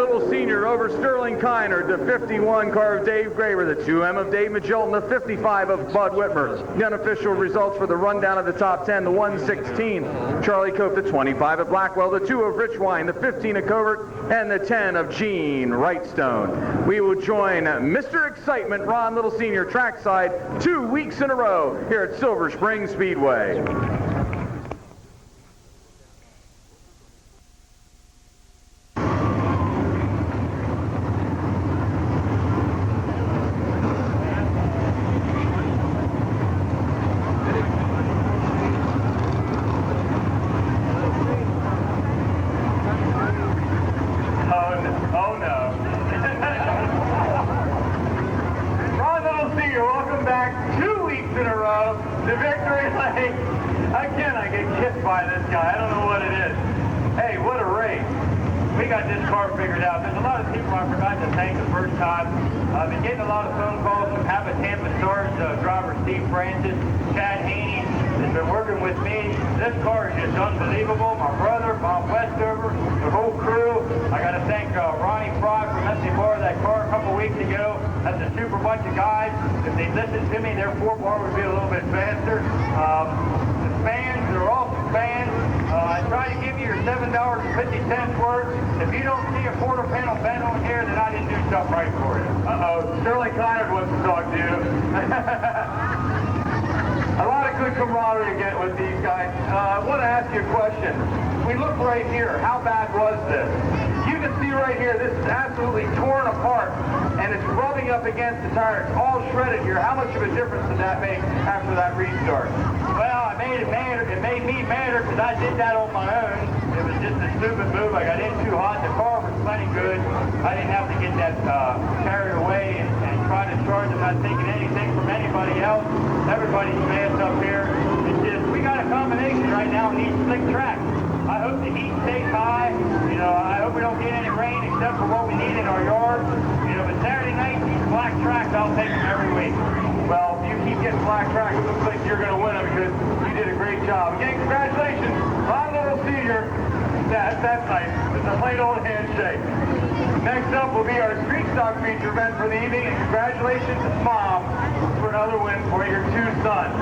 Little Sr. over Sterling Kiner, the 51 car of Dave Graver, the 2M of Dave Magilton, the 55 of Bud Whitmer. The unofficial results for the rundown of the top 10, the 116, Charlie Cope, the 25 of Blackwell, the 2 of Rich Wine, the 15 of Covert, and the 10 of Gene Wrightstone. We will join Mr. Excitement, Ron Little Sr., trackside 2 weeks in a row here at Silver Spring Speedway. Sterling Kiner wants to talk to you. A lot of good camaraderie again with these guys. I want to ask you a question. We look right here. How bad was this? You can see right here, this is absolutely torn apart, and it's rubbing up against the tire. It's all shredded here. How much of a difference did that make after that restart? Well, it made me madder because I did that on my own. It was just a stupid move. I got in too hot. The car was plenty good. I didn't have to get that carried away and try to charge. I'm not taking anything from anybody else. Everybody's fast up here. It's just, we got a combination right now and needs slick track. I hope the heat stays high. You know, I hope we don't get any rain except for what we need in our yard. You know, but Saturday night, these black tracks, I'll take them every week. Well, if you keep getting black tracks, it looks like you're going to win them because you did a great job. Again, congratulations, Ron Little Sr. That's nice. It's a plain old handshake. Next up will be our street stock feature event for the evening, and congratulations, Mom, for another win for your 2 sons.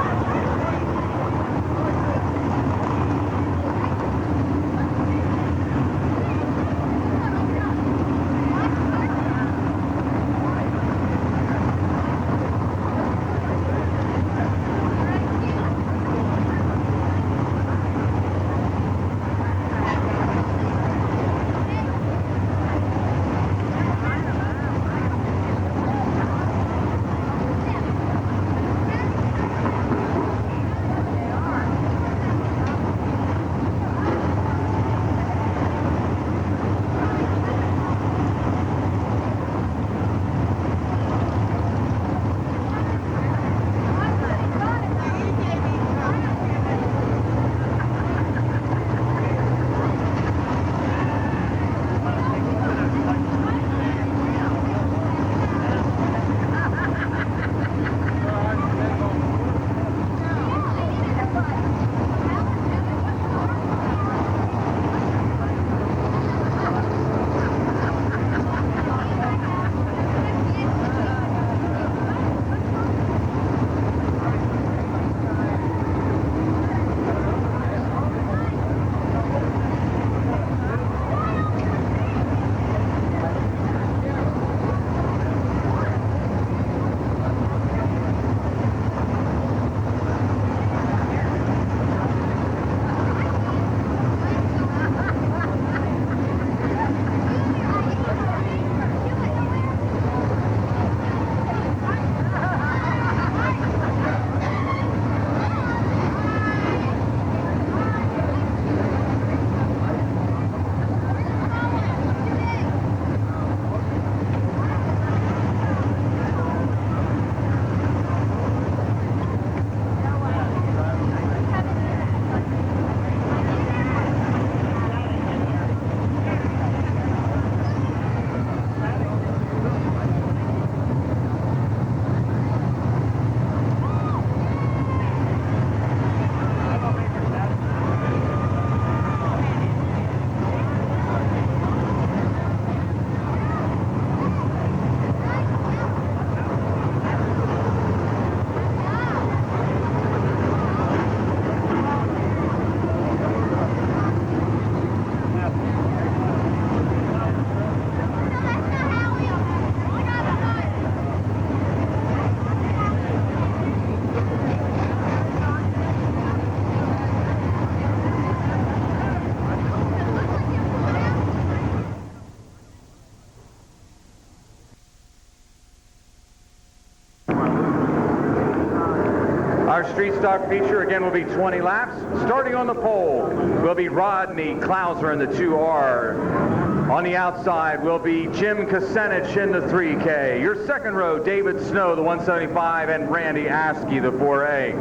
Our street stock feature again will be 20 laps. Starting on the pole will be Rodney Klauser in the 2R. On the outside will be Jim Kucinich in the 3K. Your second row, David Snow, the 175, and Randy Askey, the 4A.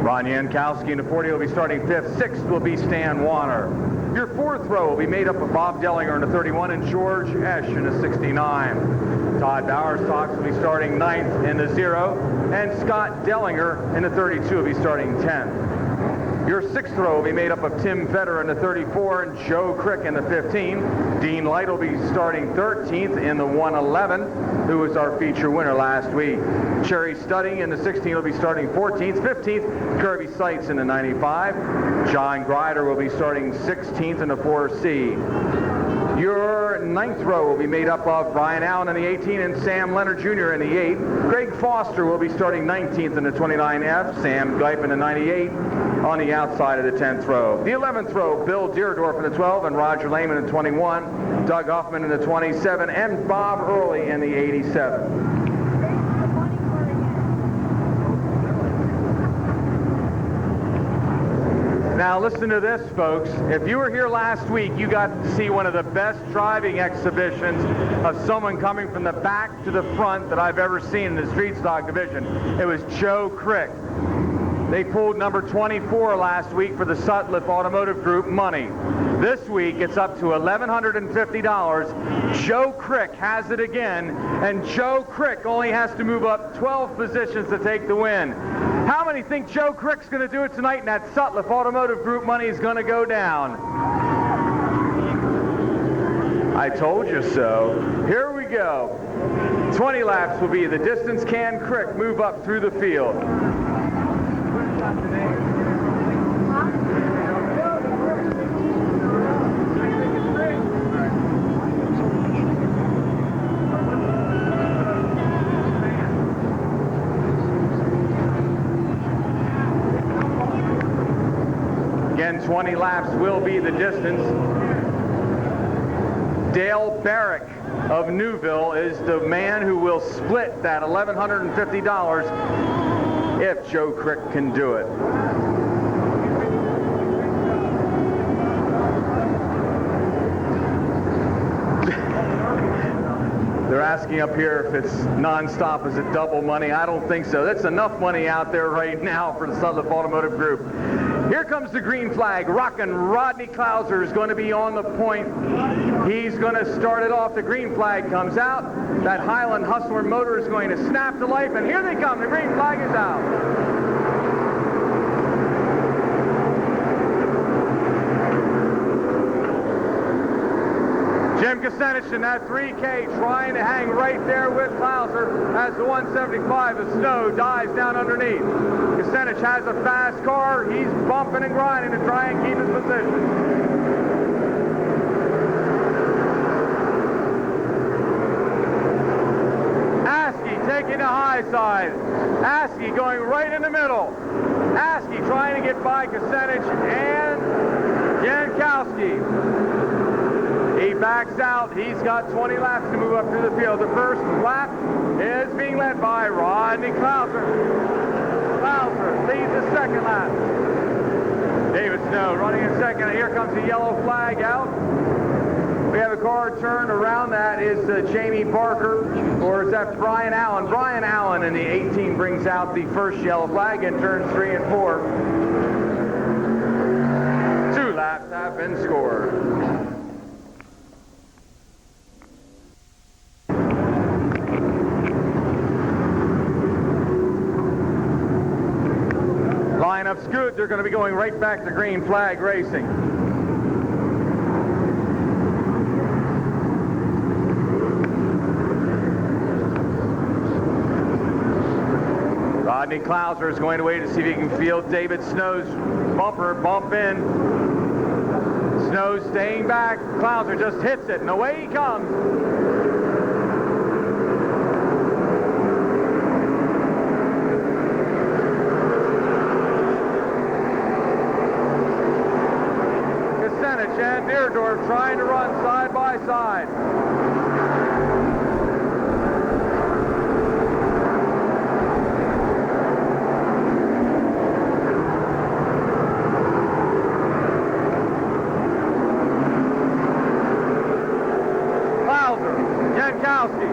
Ron Jankowski in the 40 will be starting 5th. 6th will be Stan Warner. Your 4th row will be made up of Bob Dellinger in the 31 and George Esch in the 69. Todd Bowersox will be starting 9th in the 0, and Scott Dellinger in the 32 will be starting 10th. Your 6th row will be made up of Tim Vetter in the 34 and Joe Crick in the 15. Dean Light will be starting 13th in the 111, who was our feature winner last week. Cherry Studding in the 16 will be starting 14th. 15th, Kirby Seitz in the 95. John Grider will be starting 16th in the 4C. Your 9th row will be made up of Brian Allen in the 18 and Sam Leonard Jr. in the 8. Greg Foster will be starting 19th in the 29F. Sam Geip in the 98 on the outside of the 10th row. The 11th row, Bill Deerdorf in the 12 and Roger Lehman in the 21. Doug Huffman in the 27 and Bob Early in the 87. Now listen to this, folks. If you were here last week, you got to see one of the best driving exhibitions of someone coming from the back to the front that I've ever seen in the street stock division. It was Joe Crick. They pulled number 24 last week for the Sutliff Automotive Group money. This week, it's up to $1,150. Joe Crick has it again, and Joe Crick only has to move up 12 positions to take the win. How many think Joe Crick's going to do it tonight and that Sutliff Automotive Group money is going to go down? I told you so. Here we go. 20 laps will be the distance. Can Crick move up through the field? Again, 20 laps will be the distance. Dale Barrick of Newville is the man who will split that $1,150 if Joe Crick can do it. They're asking up here if it's nonstop, is it double money? I don't think so. That's enough money out there right now for the Sutliff Automotive Group. Here comes the green flag. Rockin' Rodney Klauser is going to be on the point. He's going to start it off. The green flag comes out. That Highland Hustler motor is going to snap to life, and here they come. The green flag is out. Jim Kucinich in that 3K trying to hang right there with Klauser as the 175 of Snow dives down underneath. Kucinich has a fast car. He's bumping and grinding to try and keep his position. Askey taking the high side. Askey going right in the middle. Askey trying to get by Kucinich and Jankowski. He backs out. He's got 20 laps to move up through the field. The first lap is being led by Rodney Klauser. Klauser leads the second lap. David Snow running in second. Here comes the yellow flag out. We have a car turned around. That is Jamie Barker, or is that Brian Allen? Brian Allen in the 18 brings out the first yellow flag in turns 3 and 4. 2 laps have been scored. Lineup's good. They're going to be going right back to green flag racing. Rodney Klauser is going to wait to see if he can field David Snow's bumper, bump in. Snow staying back. Klauser just hits it, and away he comes. And Deerdorf trying to run side by side. Jankowski,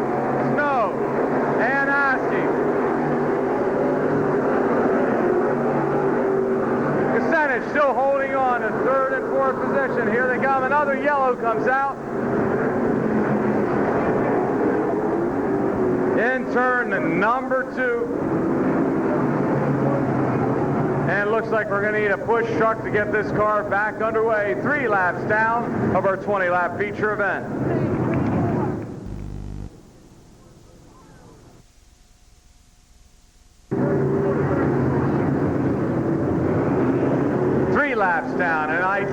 Snow, and Askey. Kucinich still holding on in third and fourth position. Here they come. Another yellow comes out. In turn number 2. And it looks like we're going to need a push truck to get this car back underway. 3 laps down of our 20-lap feature event. Laps down, and I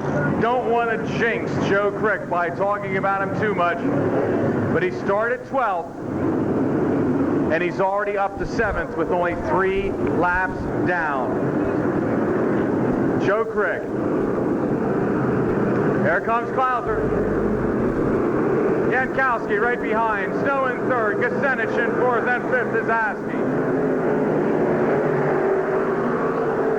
don't want to jinx Joe Crick by talking about him too much, but he started 12th and he's already up to 7th with only 3 laps down. Joe Crick. Here comes Klauser. Jankowski right behind. Snow in third. Kucinich in fourth, and 5th is Askey.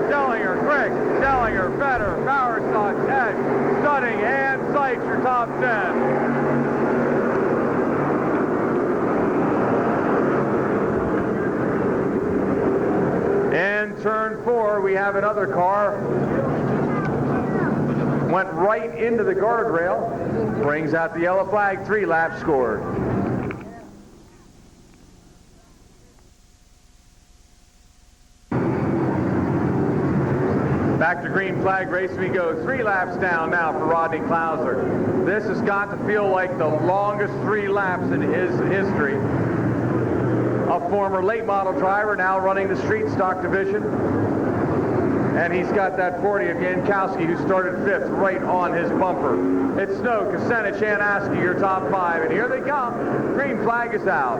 Dellinger, Crick, Dellinger, Fetter, Bowersox, Edge, Studding, and Seitz, your top 10. In turn 4, we have another car. Went right into the guardrail. Brings out the yellow flag. 3 laps scored. Back to green flag race we go. 3 laps down now for Rodney Klauser. This has got to feel like the longest 3 laps in his history. A former late model driver, now running the street stock division. And he's got that 40 of Jankowski, who started 5th, right on his bumper. It's Snow, Kucinich, and Askey, your top 5. And here they come. Green flag is out.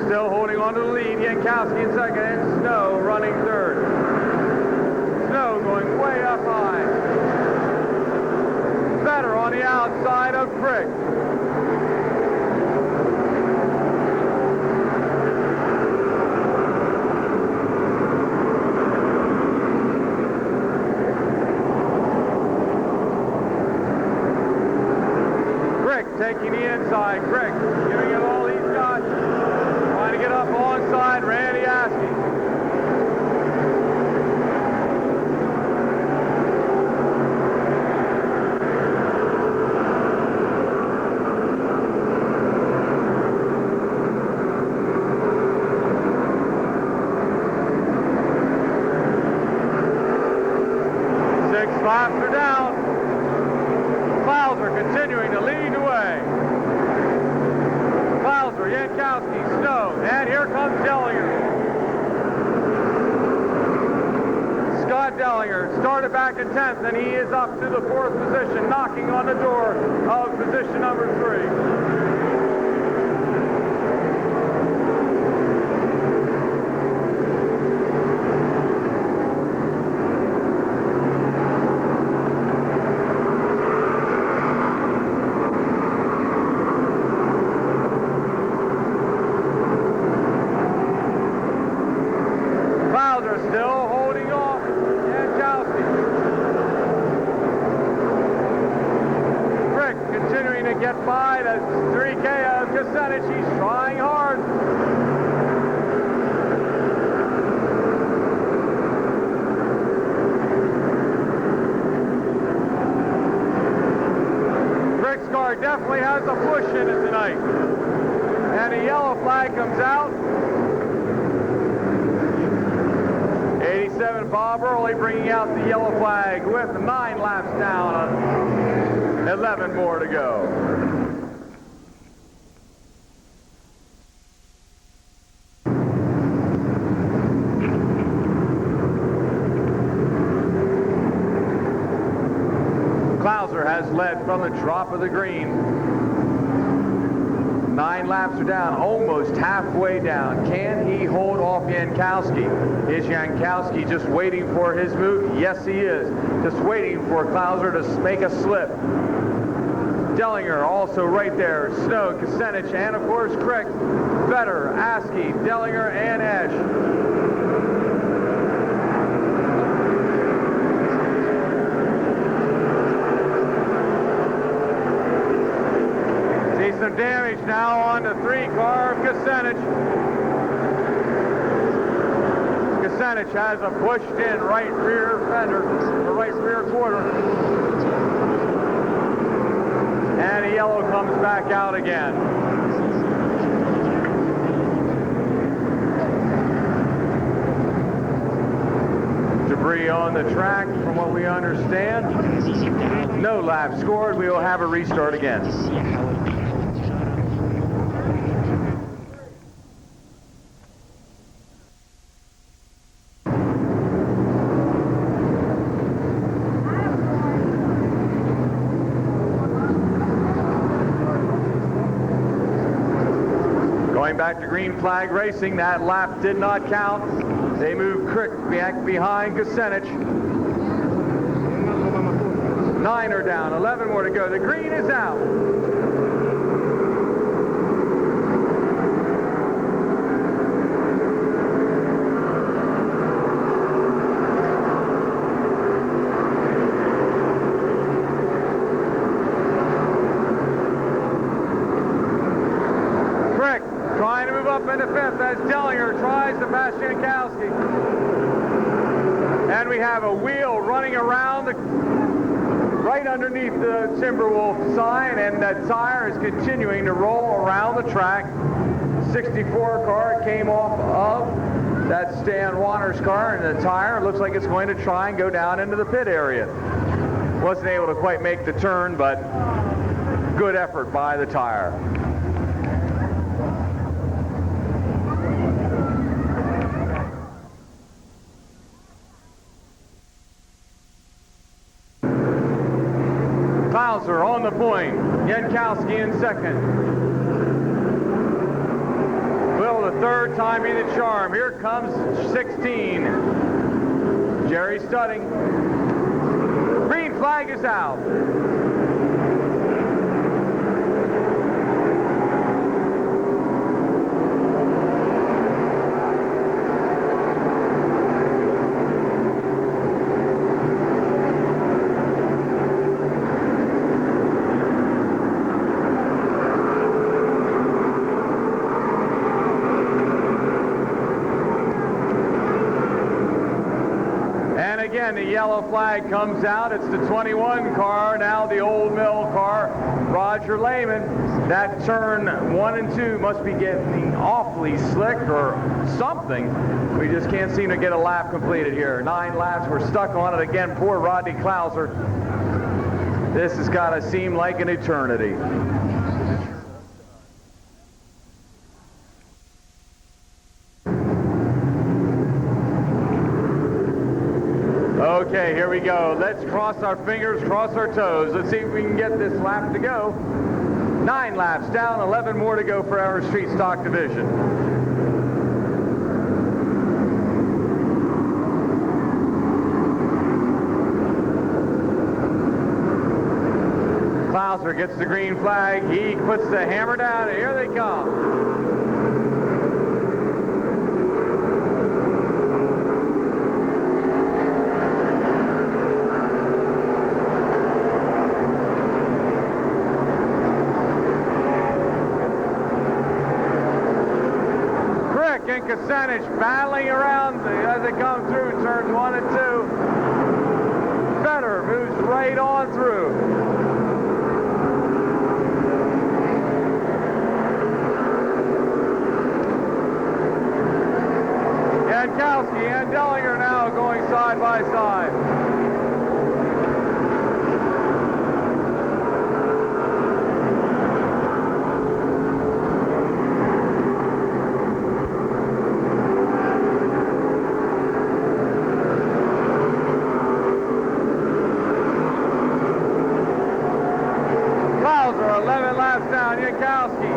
Still holding on to the lead. Jankowski in second, and Snow running third. Snow going way up high. Better on the outside of Crick. Crick taking the inside. Crick giving it all he's got. Trying to get up alongside Randy Askey. Six laps are down. Klauser continuing to lead the way. Klauser, Jankowski, Snow, and here comes Dellinger. Scott Dellinger started back in 10th, and he is up to the 4th position, knocking on the door of position number 3. Still holding off Jankowski. Crick continuing to get by the 3K of Kucinich. He's trying hard. Crick's car definitely has a push in it tonight. And a yellow flag comes out. 87 Bob Early bringing out the yellow flag with 9 laps down, 11 more to go. Klauser has led from the drop of the green. 9 laps are down, almost halfway down. Can he hold off Jankowski? Is Jankowski just waiting for his move? Yes, he is. Just waiting for Klauser to make a slip. Dellinger also right there. Snow, Kucinich, and of course Crick, Vetter, Askey, Dellinger, and Esch. Some damage now on the 3-car of Kucinich. Kucinich has a pushed-in right rear fender, the right rear quarter. And a yellow comes back out again. Debris on the track, from what we understand. No lap scored. We will have a restart again. Back to green flag racing. That lap did not count. They move Crick back behind Kucinich. 9 are down, 11 more to go. The green is out. Trying to move up into 5th as Dellinger tries to pass Jankowski. And we have a wheel running around right underneath the Timberwolf sign, and that tire is continuing to roll around the track. 64 car came off of that Stan Waters car, and the tire looks like it's going to try and go down into the pit area. Wasn't able to quite make the turn, but good effort by the tire. Klauser on the point. Jankowski in second. Will, the third time be the charm. Here comes 16. Jerry Studding. Green flag is out. Again, the yellow flag comes out. It's the 21 car, now the Old Mill car, Roger Lehman. That turn 1 and 2 must be getting awfully slick or something. We just can't seem to get a lap completed here. 9 laps, we're stuck on it again. Poor Rodney Klauser. This has got to seem like an eternity. Okay, here we go. Let's cross our fingers, cross our toes. Let's see if we can get this lap to go. 9 laps down, 11 more to go for our street stock division. Klauser gets the green flag. He puts the hammer down, and here they come. And Kucinich battling around as they come through turns 1 and 2. Vetter moves right on through. Jankowski and Dellinger now going side by side. Klauser, 11 laps down. Jankowski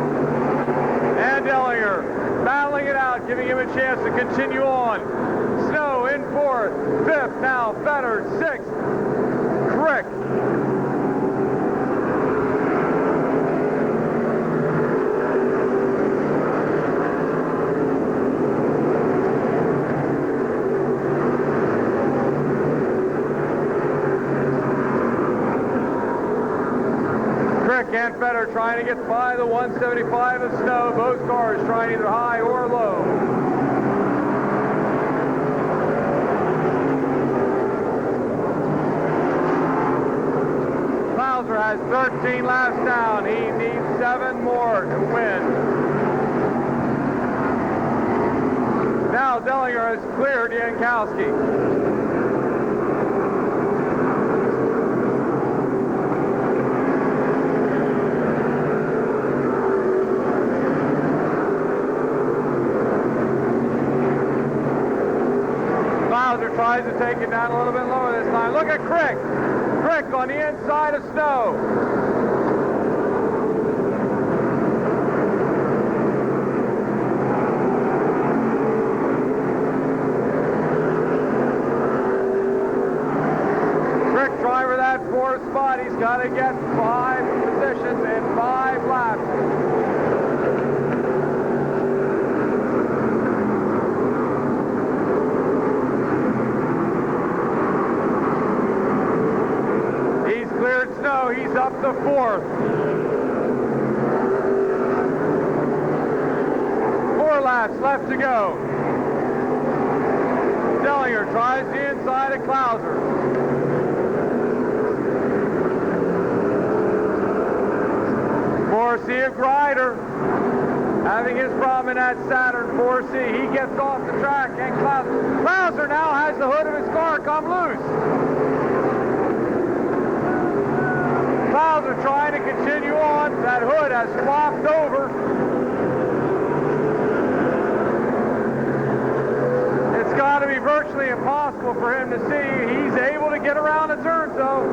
chance to continue on. Snow in fourth, fifth, now Fetter, sixth, Crick. And Fetter trying to get by the 175 of Snow. Both cars trying either high or low. Clouser has 13 laps down. He needs 7 more to win. Now Dellinger has cleared Jankowski. Tries to take it down a little bit lower this time. Look at Crick. Crick on the inside of Snow. Crick trying for that 4th spot. He's got to get 5 positions in 5 laps. Snow, he's up to 4th. 4 laps left to go. Dellinger tries the inside of Clouser. Forsey of Grider having his problem in that Saturn 4C. He gets off the track and Clouser now has the hood of his car come loose. Clouser trying to continue on. That hood has flopped over. It's got to be virtually impossible for him to see. He's able to get around the turns, though.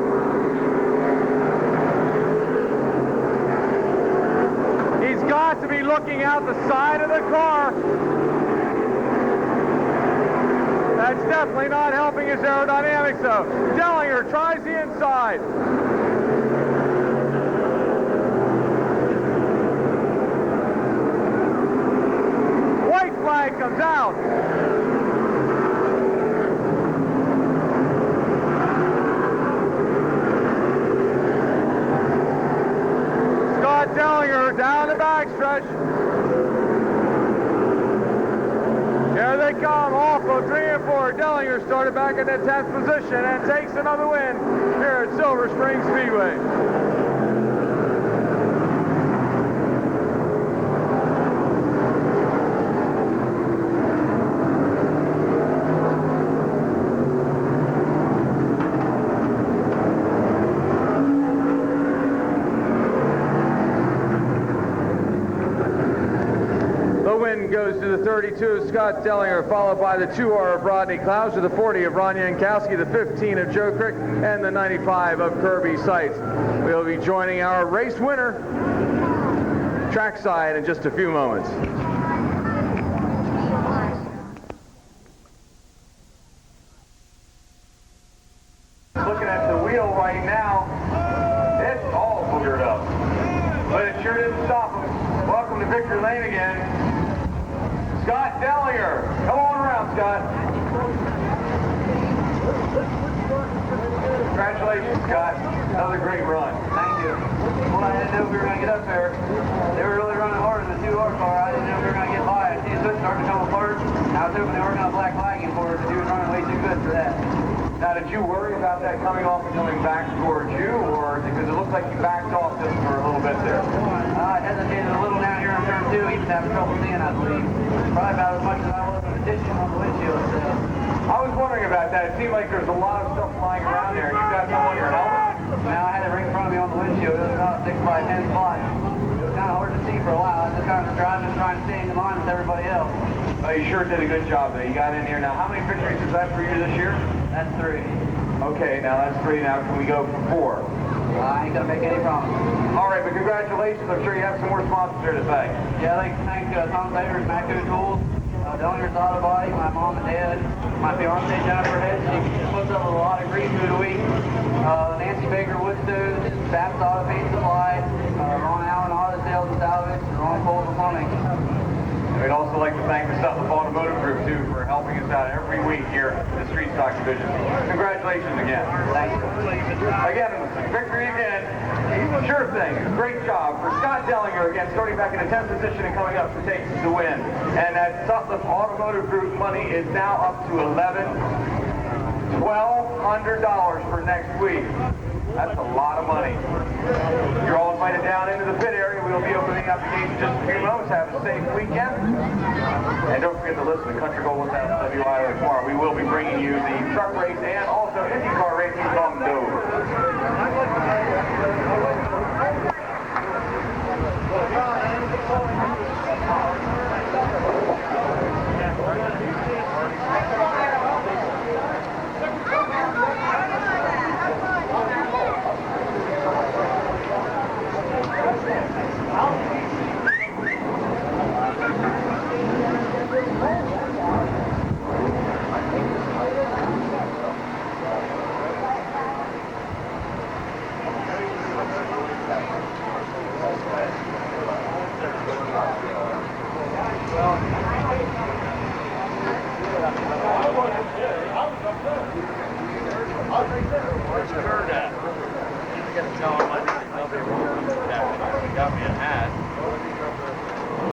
He's got to be looking out the side of the car. That's definitely not helping his aerodynamics, though. Dellinger tries the inside. Flag comes out. Scott Dellinger down the backstretch. Here they come off of 3 and 4. Dellinger started back in the 10th position and takes another win here at Silver Spring Speedway. Goes to the 32 of Scott Dellinger, followed by the 2R of Rodney Clouser, the 40 of Ron Jankowski, the 15 of Joe Crick, and the 95 of Kirby Seitz. We'll be joining our race winner trackside in just a few moments. Looking at the wheel right now, it's all boogered up. But it sure didn't stop him. Welcome to Victory Lane again. Scott Dellinger. Come on around, Scott. Congratulations, Scott. Another great run. Thank you. Well, I didn't know if we were going to get up there. They were really running hard in the 2R car. I didn't know if we were going to get by. I see the switch starting to come apart. I was hoping they weren't going to black flagging for us, but he was running way too good for that. Now, did you worry about that coming off and coming back towards you, or because it looks like you backed off just for a little bit there? I hesitated a little down here on turn 2. He was having trouble seeing, I believe. Probably about as much as I was on the tissue on the windshield. So. I was wondering about that. It seemed like there's a lot of stuff flying around there. You got no on your helmet? Now I had it right in front of me on the windshield. It was about a 6 by 10 spot. It was kind of hard to see for a while. I was just kind of driving and trying to stay in line with everybody else. Oh, you sure did a good job there. You got in here. Now, how many victories is that for you this year? That's 3. Okay, now that's 3. Now, can we go for 4? I ain't gonna make any promises. All right, but congratulations. I'm sure you have some more sponsors here to thank. Yeah, I'd like to thank Tom Bader's Macco Tools, The owner's auto body, my mom and dad, my fiance Jennifer Head, she puts up with a lot of grief through the week. Nancy Baker Woodstones, Babs Auto Paint Supply, Ron Allen Auto Sales and Salvage, and Ron Cole Plumbing. We'd also like to thank the Sutliff Automotive Group, too, for helping us out every week here in the Street Stock Division. Congratulations again. Thank you. Again, victory again. Sure thing. Great job for Scott Dellinger again, starting back in the 10th position and coming up to take the win. And that Sutliff Automotive Group money is now up to $1,200 for next week. That's a lot of money. You're all invited down into the pit area. We'll be opening up the gates in just a few moments. Have a safe weekend. And don't forget to listen to Country Gold 1000 WIO tomorrow. We will be bringing you the truck race and also IndyCar racing from Dover. Got me a hat.